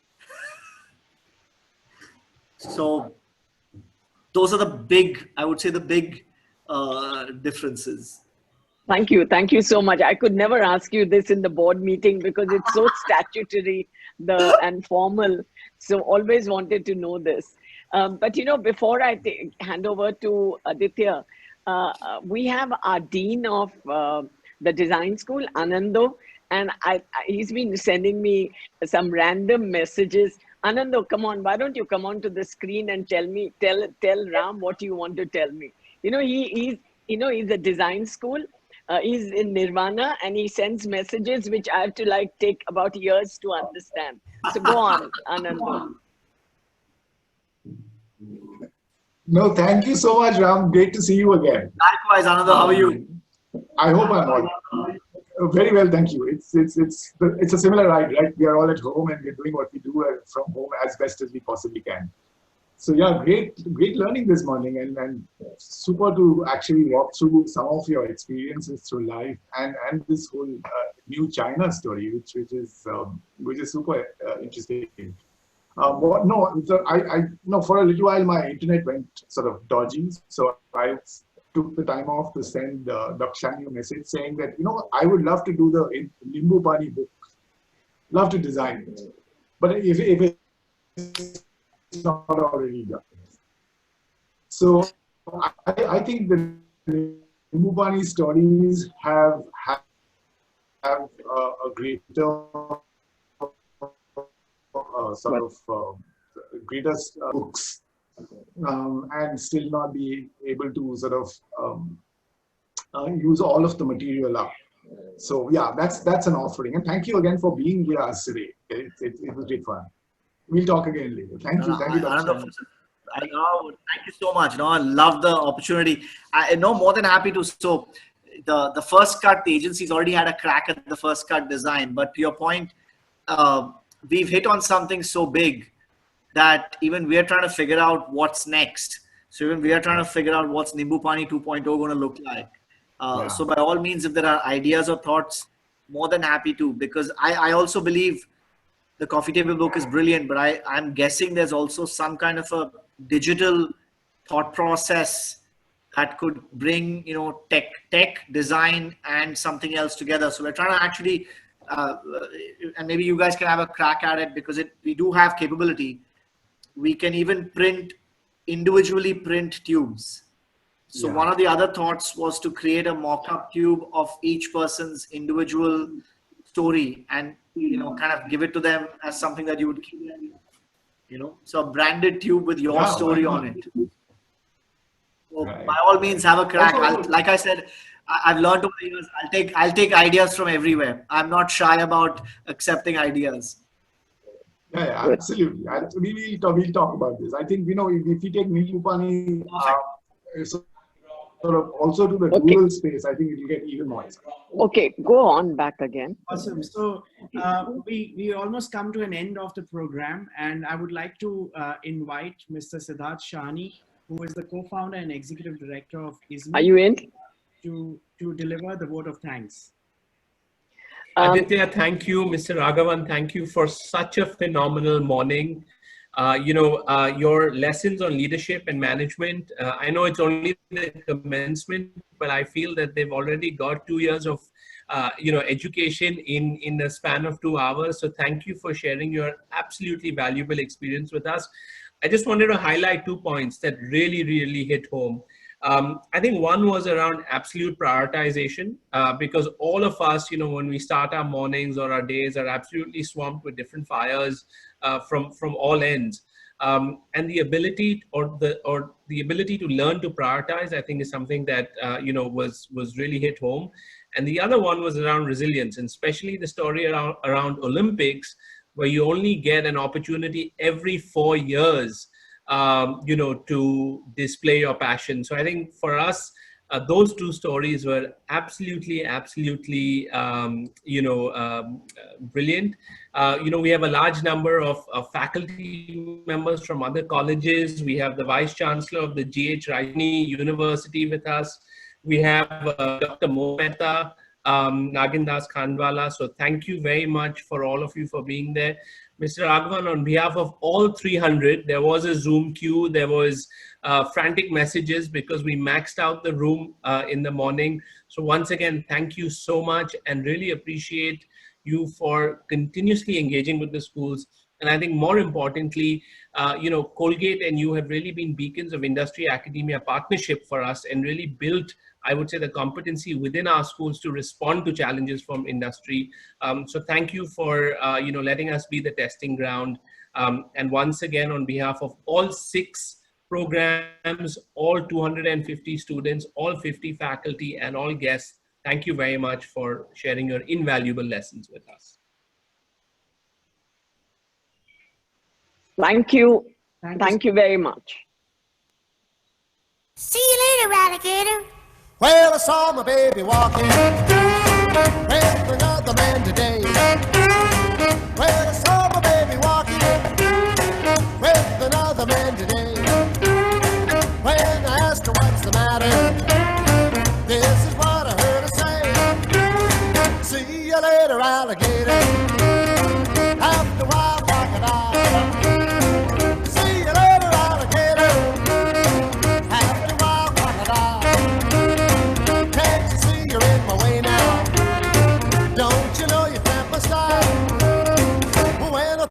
So those are the big, I would say the big differences. Thank you. Thank you so much. I could never ask you this in the board meeting because it's so statutory and formal. So always wanted to know this. But, you know, before I hand over to Aditya, we have our Dean of the Design School, Anando, and he's been sending me some random messages. Anando, come on, why don't you come on to the screen and tell Ram what you want to tell me? You know, he's a design school. He's in Nirvana and he sends messages which I have to like take about years to understand. So go on, Anando. No, thank you so much, Ram. Great to see you again. Likewise, Anando, how are you? I hope I'm all very well, thank you. It's a similar ride, right? We are all at home and we're doing what we do from home as best as we possibly can. So yeah, great learning this morning, and super to actually walk through some of your experiences through life and this whole new China story, which is super interesting. For a little while my internet went sort of dodgy, so I took the time off to send Dr. Shani a message saying that, you know, I would love to do the Nimbu Pani book, love to design it, but if it's not already done. So I think the Nimbu Pani stories have a greater greatest books, and still not be able to sort of use all of the material up. So yeah, that's an offering, and thank you again for being with us today. It was great fun. We'll talk again later. Thank you. Thank you, Dr. Thank you so much. I love the opportunity. I know, more than happy to. So the first cut, the agency's already had a crack at the first cut design, but to your point, we've hit on something so big that even we are trying to figure out what's next. So even we are trying to figure out what's Nimbu Pani 2.0 going to look like. So by all means, if there are ideas or thoughts, more than happy to, because I also believe the coffee table book is brilliant, but I'm guessing there's also some kind of a digital thought process that could bring, you know, tech, design, and something else together. So we're trying to actually, and maybe you guys can have a crack at it, because we do have capability. We can even individually print tubes. So one of the other thoughts was to create a mock-up tube of each person's individual story and, you know, kind of give it to them as something that you would keep, you know, so a branded tube with your story on it. So by all means, have a crack. Like I said, I've learned over the years, I'll take ideas from everywhere. I'm not shy about accepting ideas. Yeah, absolutely. We'll talk about this. I think, you know, if we take Nimbu Pani sort of also to the rural space, I think it will get even more exciting. Okay, go on back again. Awesome. So we almost come to an end of the program, and I would like to invite Mr. Siddharth Shani, who is the co-founder and executive director of ISME. Are you in? To deliver the vote of thanks. Aditya, thank you. Mr. Raghavan, thank you for such a phenomenal morning. Your lessons on leadership and management, I know it's only the commencement, but I feel that they've already got 2 years of education in a span of 2 hours. So thank you for sharing your absolutely valuable experience with us. I just wanted to highlight 2 points that really hit home. I think one was around absolute prioritization, because all of us, when we start our mornings or our days, are absolutely swamped with different fires from all ends. And the ability the ability to learn to prioritize, I think, is something that was really hit home. And the other one was around resilience, and especially the story around Olympics, where you only get an opportunity every 4 years to display your passion. So I think for us, those 2 stories were absolutely brilliant. We have a large number of faculty members from other colleges. We have the Vice Chancellor of the GH Rajni University with us. We have Dr. Mo Mehta, Nagindas Khandwala. So thank you very much for all of you for being there. Mr. Raghavan, on behalf of all 300, there was a Zoom queue, there was frantic messages because we maxed out the room in the morning. So once again, thank you so much and really appreciate you for continuously engaging with the schools. And I think more importantly, Colgate and you have really been beacons of industry-academia partnership for us and really built, I would say, the competency within our schools to respond to challenges from industry. So thank you for, letting us be the testing ground. And once again, on behalf of all 6 programs, all 250 students, all 50 faculty, and all guests, thank you very much for sharing your invaluable lessons with us. Thank you. Thank you very much. See you later, alligator. Well, I saw my baby walking with another man today.